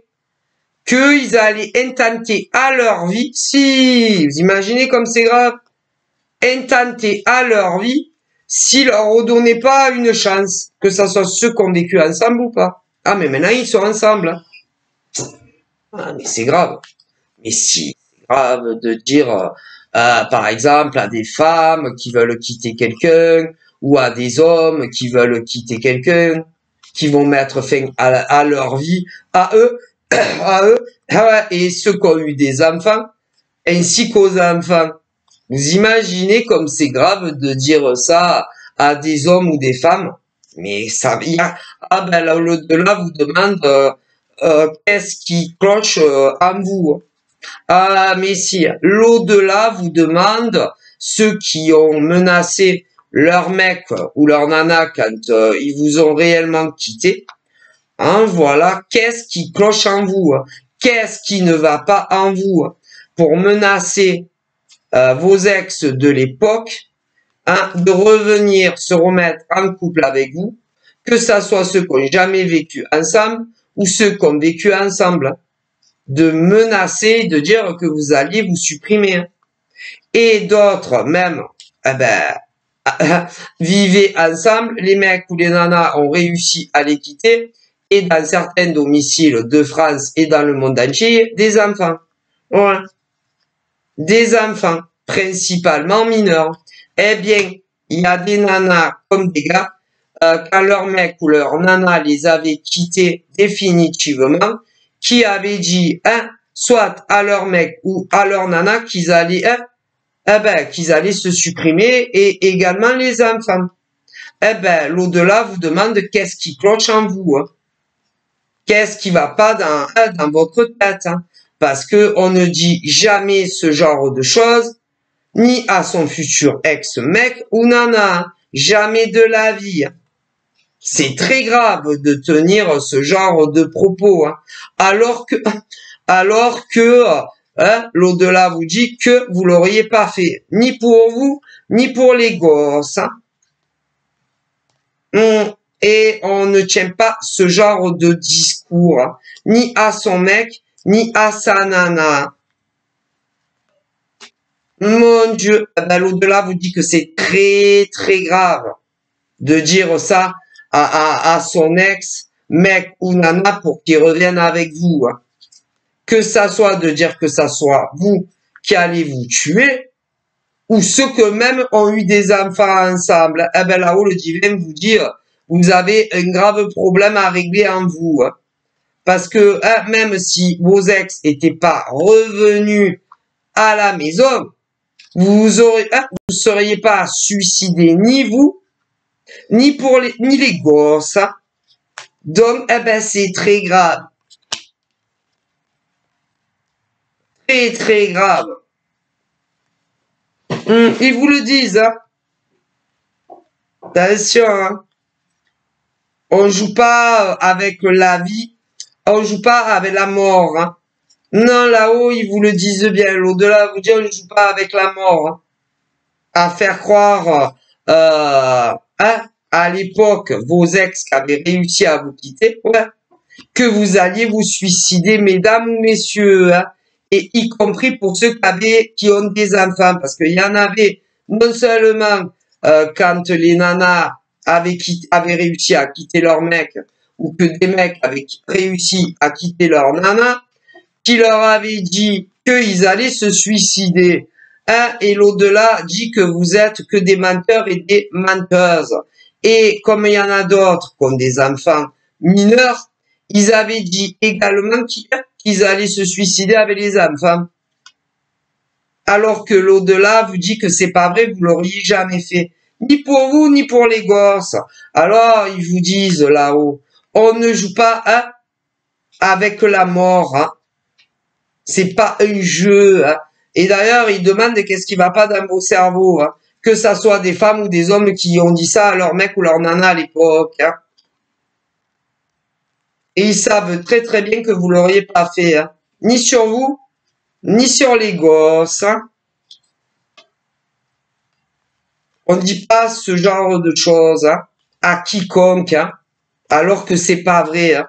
Speaker 1: qu'ils allaient intenter à leur vie, si, vous imaginez comme c'est grave, intenter à leur vie, s'ils leur redonnaient pas une chance, que ça soit ceux qui ont vécu ensemble ou pas. Ah, mais maintenant ils sont ensemble. Ah, mais c'est grave. Mais si, c'est grave de dire, par exemple, à des femmes qui veulent quitter quelqu'un, ou à des hommes qui veulent quitter quelqu'un, qui vont mettre fin à leur vie, à eux, et ceux qui ont eu des enfants, ainsi qu'aux enfants. Vous imaginez comme c'est grave de dire ça à des hommes ou des femmes? Mais ça vient, l'au-delà vous demande qu'est-ce qui cloche en vous? Ah, mais si, l'au-delà vous demande ceux qui ont menacé leur mec ou leur nana quand ils vous ont réellement quitté. Hein, voilà, qu'est-ce qui cloche en vous? Qu'est-ce qui ne va pas en vous pour menacer vos ex de l'époque, hein, de revenir se remettre en couple avec vous, que ça soit ceux qui n'ont jamais vécu ensemble ou ceux qui ont vécu ensemble, de menacer, de dire que vous alliez vous supprimer. Et d'autres même, vivez ensemble, les mecs ou les nanas ont réussi à les quitter, et dans certains domiciles de France et dans le monde entier, des enfants. Voilà. Des enfants, principalement mineurs. Eh bien, il y a des nanas comme des gars, quand leur mec ou leur nana les avait quittés définitivement, qui avaient dit, soit à leur mec ou à leur nana qu'ils allaient, qu'ils allaient se supprimer, et également les enfants. L'au-delà vous demande qu'est-ce qui cloche en vous, hein. Qu'est-ce qui va pas dans votre tête, hein. Parce que on ne dit jamais ce genre de choses, ni à son futur ex-mec ou nana, jamais de la vie. C'est très grave de tenir ce genre de propos, hein. Alors que l'au-delà vous dit que vous l'auriez pas fait, ni pour vous, ni pour les gosses, hein. Et on ne tient pas ce genre de discours, hein, ni à son mec, ni à sa nana. Mon Dieu, l'au-delà vous dit que c'est très très grave de dire ça à son ex, mec ou nana pour qu'il revienne avec vous, hein. Que ça soit de dire que ça soit vous qui allez vous tuer, ou ceux que même ont eu des enfants ensemble, eh ben là-haut, le divin vous dit, vous avez un grave problème à régler en vous. Hein. Parce que même si vos ex n'étaient pas revenus à la maison, vous seriez pas suicidé, ni vous, ni les gosses. Hein. Donc, eh ben, c'est très grave. Très, très grave. Ils vous le disent, hein. Attention, hein. On joue pas avec la vie, on joue pas avec la mort, hein. Non, là-haut, ils vous le disent bien. L'au-delà vous dit, on ne joue pas avec la mort, hein. À faire croire, hein, à l'époque, vos ex qui avaient réussi à vous quitter, ouais, que vous alliez vous suicider, mesdames ou messieurs, hein, et y compris pour ceux qui ont des enfants, parce qu'il y en avait non seulement quand les nanas avaient réussi à quitter leur mec, ou que des mecs avaient réussi à quitter leur nana, qui leur avaient dit qu'ils allaient se suicider. Hein, et l'au-delà dit que vous êtes que des menteurs et des menteuses. Et comme il y en a d'autres qui ont des enfants mineurs, ils avaient dit également qu'ils allaient se suicider avec les enfants. Alors que l'au-delà vous dit que c'est pas vrai, vous l'auriez jamais fait. Ni pour vous, ni pour les gosses. Alors, ils vous disent là-haut, on ne joue pas hein, avec la mort. Hein. C'est pas un jeu. Hein. Et d'ailleurs, ils demandent qu'est-ce qui va pas dans vos cerveaux. Hein. Que ça soit des femmes ou des hommes qui ont dit ça à leur mec ou leur nana à l'époque. Hein. Et ils savent très très bien que vous l'auriez pas fait. Hein. Ni sur vous, ni sur les gosses. Hein. On ne dit pas ce genre de choses hein, à quiconque. Hein, alors que c'est pas vrai. Hein.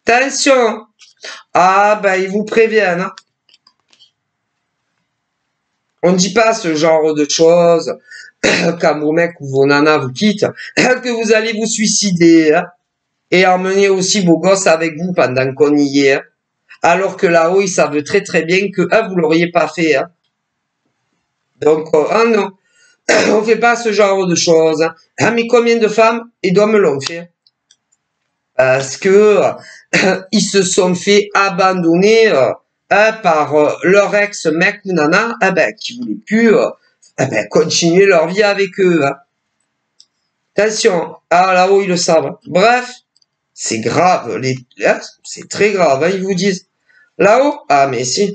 Speaker 1: Attention. Ah ben ils vous préviennent. Hein. On ne dit pas ce genre de choses quand vos mecs ou vos nanas vous quittent, que vous allez vous suicider. Hein. Et emmener aussi vos gosses avec vous pendant qu'on y est. Hein. Alors que là-haut, ils savent très très bien que vous l'auriez pas fait. Hein. Donc, non, on fait pas ce genre de choses. Hein. Ah, mais combien de femmes et d'hommes l'ont fait? Parce que ils se sont fait abandonner par leur ex-mec ou nana qui voulait plus continuer leur vie avec eux. Hein. Attention, là-haut, ils le savent. Bref, c'est grave, c'est très grave, hein, ils vous disent. Là-haut, ah mais si.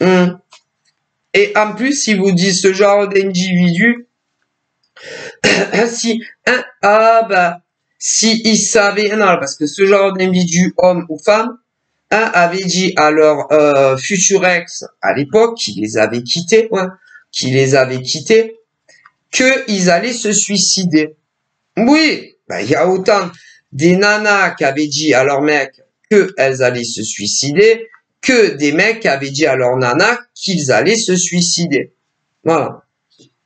Speaker 1: Et en plus, ils vous disent ce genre d'individu, si, si ils savaient, non, parce que ce genre d'individu, homme ou femme, avait dit à leur futur ex, à l'époque, qui les avait quittés, qu'ils allaient se suicider. Oui, il y a autant des nanas qui avaient dit à leur mec qu'elles allaient se suicider que des mecs qui avaient dit à leur nana qu'ils allaient se suicider. Voilà.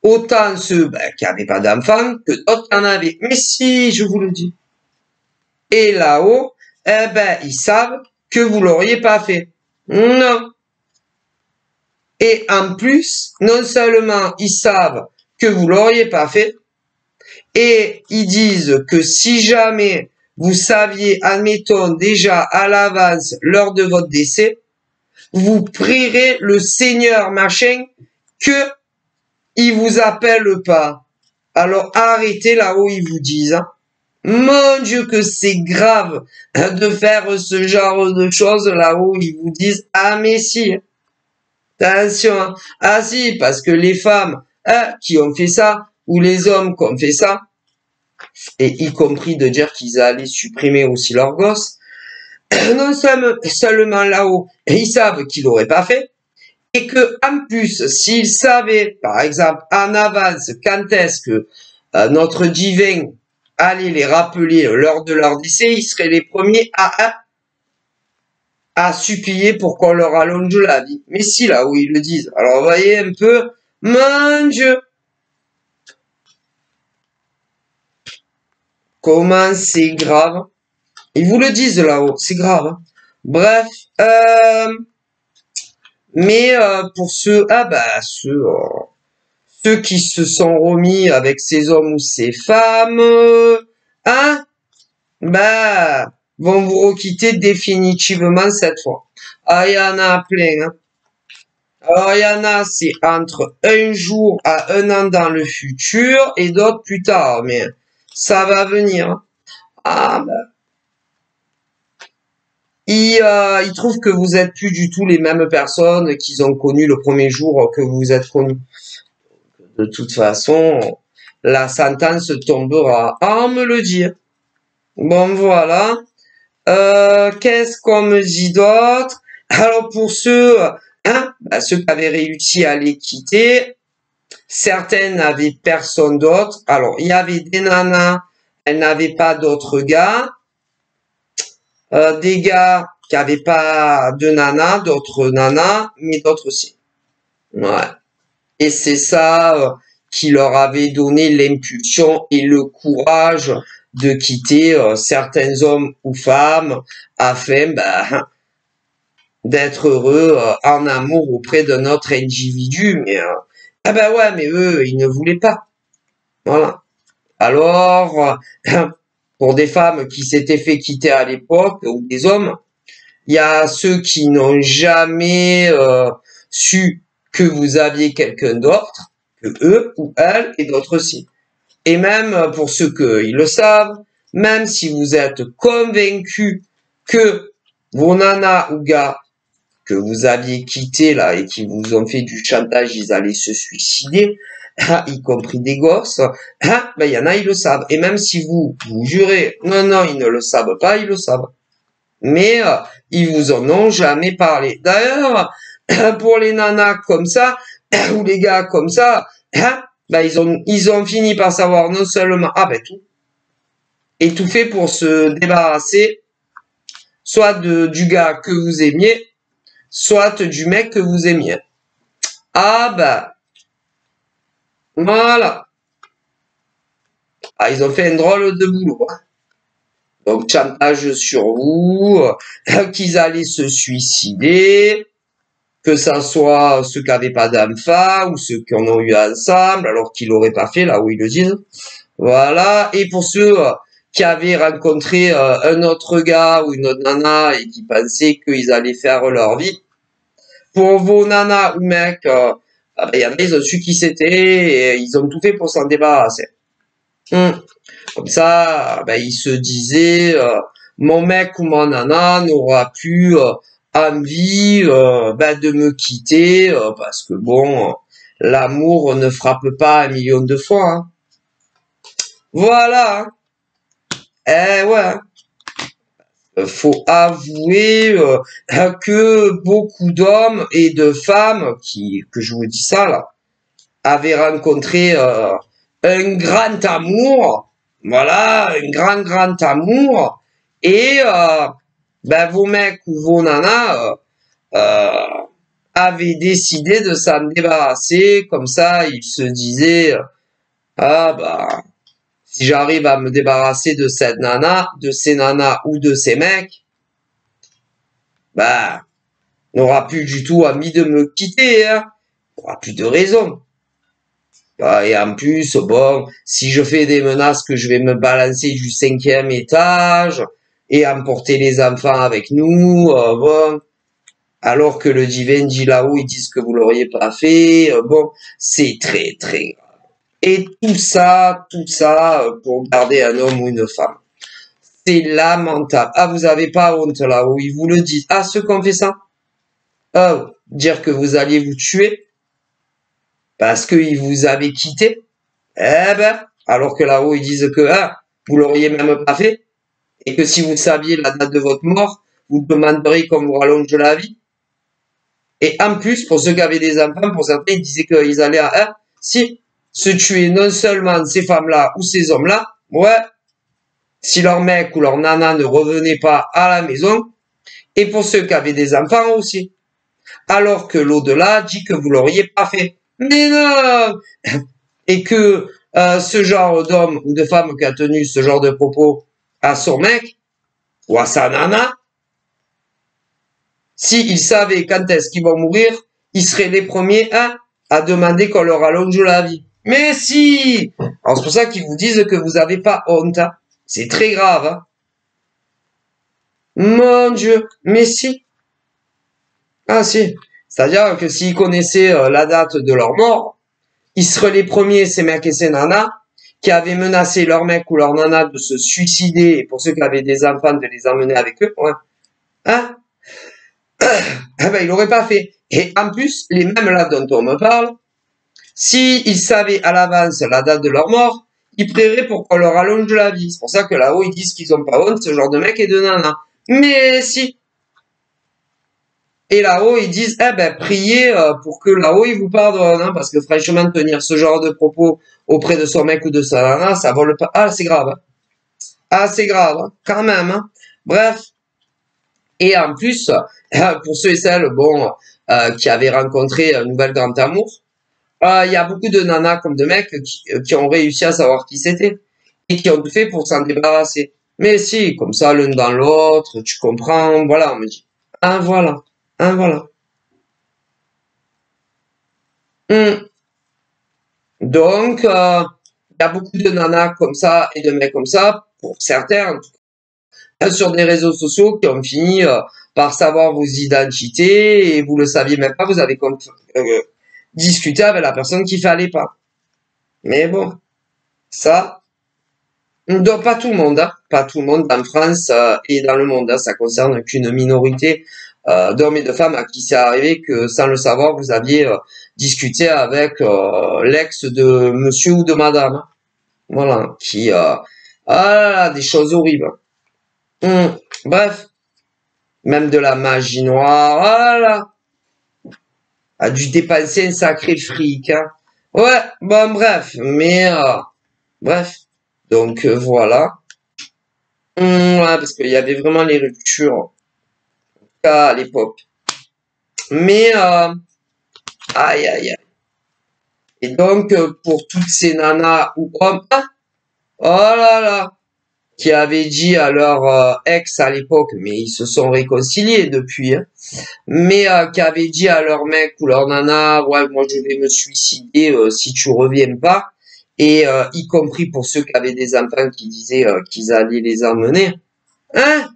Speaker 1: Autant ceux qui n'avaient pas d'enfants que d'autres qui en avaient. Mais si, je vous le dis. Et là-haut, ils savent que vous l'auriez pas fait. Non. Et en plus, non seulement ils savent que vous l'auriez pas fait, et ils disent que si jamais vous saviez, admettons déjà à l'avance, lors de votre décès, vous prierez le Seigneur machin que il vous appelle pas. Alors arrêtez là-haut, ils vous disent. Hein. Mon Dieu que c'est grave de faire ce genre de choses là-haut, ils vous disent ah mais si. Attention. Hein. Ah si, parce que les femmes qui ont fait ça, ou les hommes qui ont fait ça, et y compris de dire qu'ils allaient supprimer aussi leurs gosses, non seulement là-haut, ils savent qu'ils l'auraient pas fait, et que en plus, s'ils savaient, par exemple, en avance, quand est-ce que notre divin allait les rappeler lors de leur décès, ils seraient les premiers à supplier pour qu'on leur allonge la vie. Mais si, là où ils le disent. Alors, vous voyez un peu, mon Dieu, comment c'est grave. Ils vous le disent là-haut, c'est grave. Hein. Bref, Mais pour ceux, ceux qui se sont remis avec ces hommes ou ces femmes, hein, bah, vont vous requitter définitivement cette fois. Ah, il y en a plein, hein. Alors, il y en a, c'est entre un jour à un an dans le futur et d'autres plus tard, mais ça va venir, hein. Ah, bah, ils trouvent que vous êtes plus du tout les mêmes personnes qu'ils ont connues le premier jour que vous vous êtes connus. De toute façon, la sentence tombera à me le dire. Bon, voilà. Qu'est-ce qu'on me dit d'autre? Alors, pour ceux, hein, ceux qui avaient réussi à les quitter, certaines n'avaient personne d'autre. Alors, il y avait des nanas, elles n'avaient pas d'autres gars. Des gars qui avaient pas de nanas, d'autres nanas, mais d'autres aussi. Ouais. Et c'est ça qui leur avait donné l'impulsion et le courage de quitter certains hommes ou femmes afin d'être heureux en amour auprès d'un autre individu. Mais ouais, mais eux, ils ne voulaient pas. Voilà. Alors, pour des femmes qui s'étaient fait quitter à l'époque, ou des hommes, il y a ceux qui n'ont jamais su que vous aviez quelqu'un d'autre que eux ou elles, et d'autres aussi. Et même pour ceux qui le savent, même si vous êtes convaincus que vos nanas ou gars que vous aviez quittés là et qui vous ont fait du chantage, ils allaient se suicider, y compris des gosses, il y en a, ils le savent. Et même si vous jurez, non, ils ne le savent pas, ils le savent. Mais ils vous en ont jamais parlé. D'ailleurs, pour les nanas comme ça, ou les gars comme ça, ils ont fini par savoir non seulement, tout, et tout fait pour se débarrasser, soit du gars que vous aimiez, soit du mec que vous aimiez. Voilà. Ils ont fait un drôle de boulot. Donc, chantage sur vous, qu'ils allaient se suicider, que ça soit ceux qui n'avaient pas d'enfants ou ceux qui en ont eu ensemble, alors qu'ils l'auraient pas fait, là où ils le disent. Voilà. Et pour ceux qui avaient rencontré un autre gars ou une autre nana et qui pensaient qu'ils allaient faire leur vie, pour vos nanas ou mecs, il y en a, ils ont su qui c'était et ils ont tout fait pour s'en débarrasser. Comme ça, ils se disaient, mon mec ou mon nana n'aura plus envie de me quitter parce que bon, l'amour ne frappe pas 1 million de fois. Hein. Voilà. Ouais. Faut avouer que beaucoup d'hommes et de femmes que je vous dis ça là, avaient rencontré un grand amour, voilà, un grand amour, et vos mecs ou vos nanas avaient décidé de s'en débarrasser, comme ça ils se disaient si j'arrive à me débarrasser de cette nana, de ces nanas ou de ces mecs, n'aura plus du tout envie de me quitter, hein. N'aura plus de raison. Et en plus, bon, si je fais des menaces que je vais me balancer du 5e étage et emporter les enfants avec nous, bon, alors que le divin dit là-haut, ils disent que vous l'auriez pas fait, bon, c'est très très grave. Et tout ça pour garder un homme ou une femme. C'est lamentable. Vous avez pas honte là-haut, ils vous le disent. Ceux qui ont fait ça, dire que vous alliez vous tuer parce qu'ils vous avaient quitté, alors que là-haut ils disent que vous l'auriez même pas fait et que si vous saviez la date de votre mort, vous demanderiez qu'on vous rallonge la vie. Et en plus, pour ceux qui avaient des enfants, pour certains, ils disaient qu'ils allaient se tuer non seulement ces femmes-là ou ces hommes-là, si leur mec ou leur nana ne revenait pas à la maison, et pour ceux qui avaient des enfants aussi. Alors que l'au-delà dit que vous l'auriez pas fait. Mais non! Et que ce genre d'homme ou de femme qui a tenu ce genre de propos à son mec ou à sa nana, S'ils savaient quand est-ce qu'ils vont mourir, ils seraient les premiers à demander qu'on leur allonge la vie. Mais si! Alors c'est pour ça qu'ils vous disent que vous n'avez pas honte. Hein. C'est très grave. Hein. Mon Dieu, mais si. Ah si. C'est-à-dire que s'ils connaissaient la date de leur mort, ils seraient les premiers, ces mecs et ces nanas, qui avaient menacé leur mec ou leur nana de se suicider, et pour ceux qui avaient des enfants, de les emmener avec eux. Ouais. Hein? Eh ben, ils l'auraient pas fait. Et en plus, les mêmes là dont on me parle, s'ils savaient à l'avance la date de leur mort, ils prieraient pour qu'on leur allonge la vie. C'est pour ça que là-haut, ils disent qu'ils ont pas honte, ce genre de mec et de nana. Mais si. Et là-haut, ils disent, eh ben, priez pour que là-haut, ils vous pardonnent. Hein, parce que franchement, tenir ce genre de propos auprès de son mec ou de sa nana, ça vole pas. Ah, c'est grave. Hein. Ah, c'est grave. Hein, quand même. Hein. Bref. Et en plus, pour ceux et celles, bon, qui avaient rencontré un nouvel grand amour, il y a beaucoup de nanas comme de mecs qui ont réussi à savoir qui c'était et qui ont tout fait pour s'en débarrasser. Mais si, comme ça, l'un dans l'autre, tu comprends, voilà, on me dit. Ah, voilà. Ah, voilà. Hmm. Donc, il y a beaucoup de nanas comme ça et de mecs comme ça, pour certains, en tout cas, sur des réseaux sociaux qui ont fini par savoir vos identités et vous le saviez même pas, vous avez discuté avec la personne qu'il fallait pas. Mais bon, ça, donc pas tout le monde, hein, pas tout le monde en France et dans le monde, hein, ça concerne qu'une minorité d'hommes et de femmes à qui c'est arrivé que sans le savoir, vous aviez discuté avec l'ex de monsieur ou de madame. Hein. Voilà, qui des choses horribles. Bref, même de la magie noire, voilà, a dû dépenser un sacré fric. Hein. Ouais, bon bref, mais bref, donc voilà. Ouais, parce qu'il y avait vraiment les ruptures à l'époque. Mais aïe aïe aïe. Et donc pour toutes ces nanas ou hommes, oh là là, qui avaient dit à leur ex à l'époque, mais ils se sont réconciliés depuis, hein, mais qui avaient dit à leur mec ou leur nana, ouais, moi je vais me suicider si tu reviens pas, et y compris pour ceux qui avaient des enfants qui disaient qu'ils allaient les emmener, hein,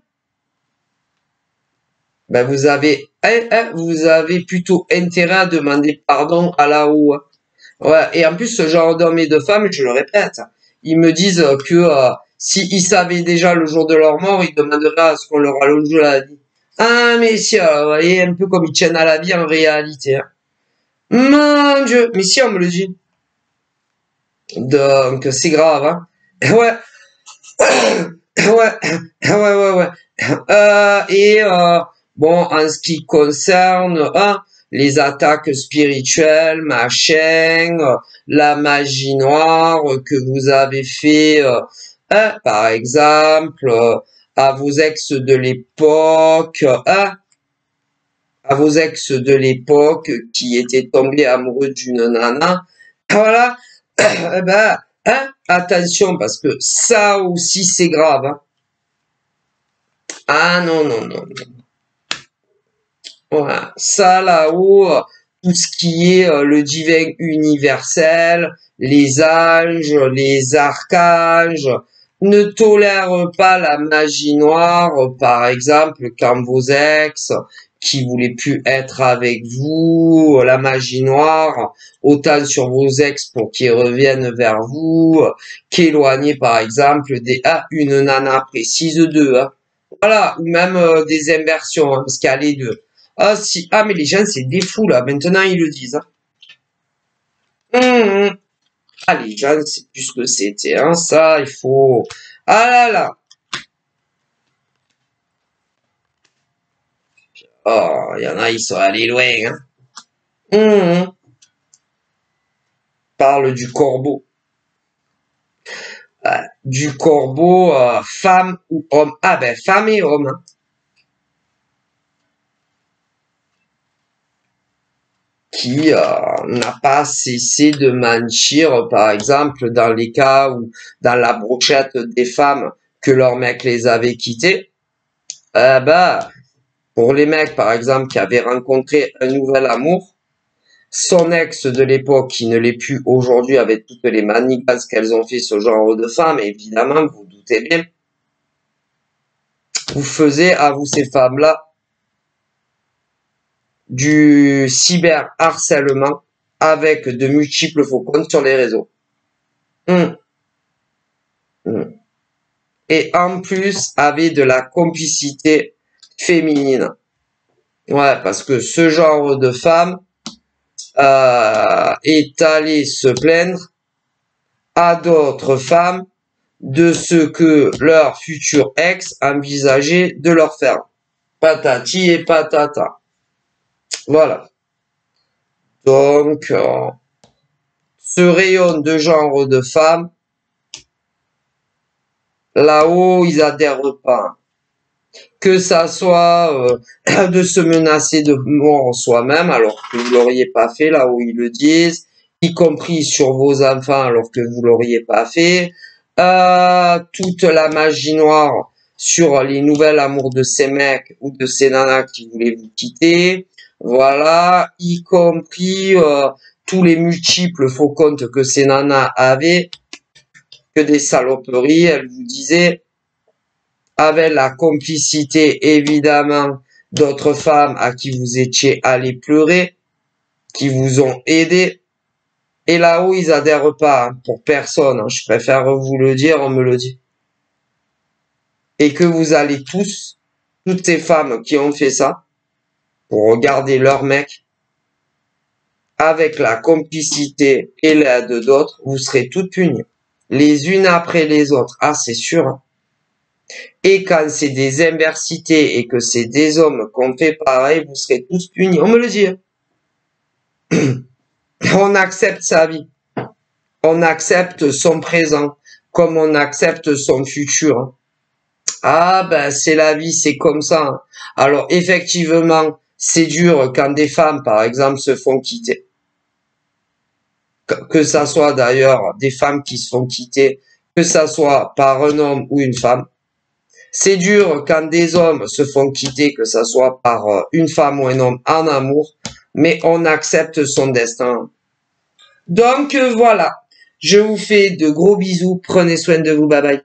Speaker 1: ben vous avez plutôt intérêt à demander pardon à la haut. Hein. Ouais, et en plus, ce genre d'hommes et de femmes, je le répète, ils me disent que s'ils savaient déjà le jour de leur mort, ils demanderaient à ce qu'on leur allonge la vie. Ah, mais si, vous voyez, un peu comme ils tiennent à la vie en réalité. Hein. Mon Dieu, mais si, on me le dit. Donc, c'est grave, hein. Ouais, ouais. Bon, en ce qui concerne les attaques spirituelles, machin, la magie noire que vous avez fait, par exemple, à vos ex de l'époque, à vos ex de l'époque qui étaient tombés amoureux d'une nana, voilà, eh ben, attention parce que ça aussi c'est grave. Hein. Ah non, non, non. Voilà. Ça là-haut, tout ce qui est le divin universel, les anges, les archanges, ne tolèrent pas la magie noire, par exemple, quand vos ex qui voulaient plus être avec vous, la magie noire, autant sur vos ex pour qu'ils reviennent vers vous, qu'éloigner par exemple une nana précise d'eux. Hein. Voilà, ou même des inversions, hein, parce qu'il y a les deux. Ah si, ah mais les gens c'est des fous là, maintenant ils le disent. Hein. Hum. Ah les gens c'est plus ce que c'était, hein, ça il faut... Ah là là. Oh, il y en a, ils sont allés loin, hein. Parle du corbeau. Du corbeau, femme ou homme. Ah ben, femme et homme. Hein. Qui n'a pas cessé de mentir, par exemple, dans les cas où, dans la brochette des femmes, que leur mec les avait quittées. Ben, Pour les mecs, par exemple, qui avaient rencontré un nouvel amour, son ex de l'époque, qui ne l'est plus aujourd'hui avec toutes les manigances qu'elles ont fait ce genre de femmes, évidemment, vous vous doutez bien, vous faisiez à vous ces femmes-là du cyberharcèlement avec de multiples faux comptes sur les réseaux. Hum, hum. Et en plus, avec de la complicité féminine. Ouais, parce que ce genre de femme est allé se plaindre à d'autres femmes de ce que leur futur ex envisageait de leur faire. Patati et patata. Voilà. Donc, ce rayon de genre de femmes, là-haut, ils adhèrent pas. Que ça soit de se menacer de mort soi-même, alors que vous l'auriez pas fait, là où ils le disent, y compris sur vos enfants, alors que vous l'auriez pas fait, toute la magie noire sur les nouvelles amours de ces mecs ou de ces nanas qui voulaient vous quitter, voilà, y compris tous les multiples faux comptes que ces nanas avaient, que des saloperies, elles vous disaient, avec la complicité évidemment d'autres femmes à qui vous étiez allés pleurer, qui vous ont aidé. Et là-haut, ils adhèrent pas, hein, pour personne, hein. Je préfère vous le dire, on me le dit. Et que vous allez tous, toutes ces femmes qui ont fait ça, pour regarder leur mec, avec la complicité et l'aide d'autres, vous serez toutes punies. Les unes après les autres. Ah, c'est sûr, hein. Et quand c'est des inversités et que c'est des hommes qu'on fait pareil, vous serez tous punis. On me le dit. On accepte sa vie. On accepte son présent. Comme on accepte son futur. Ah ben c'est la vie, c'est comme ça. Alors effectivement, c'est dur quand des femmes, par exemple, se font quitter. Que ça soit d'ailleurs des femmes qui se font quitter, que ça soit par un homme ou une femme. C'est dur quand des hommes se font quitter, que ça soit par une femme ou un homme en amour, mais on accepte son destin. Donc voilà, je vous fais de gros bisous, prenez soin de vous, bye bye.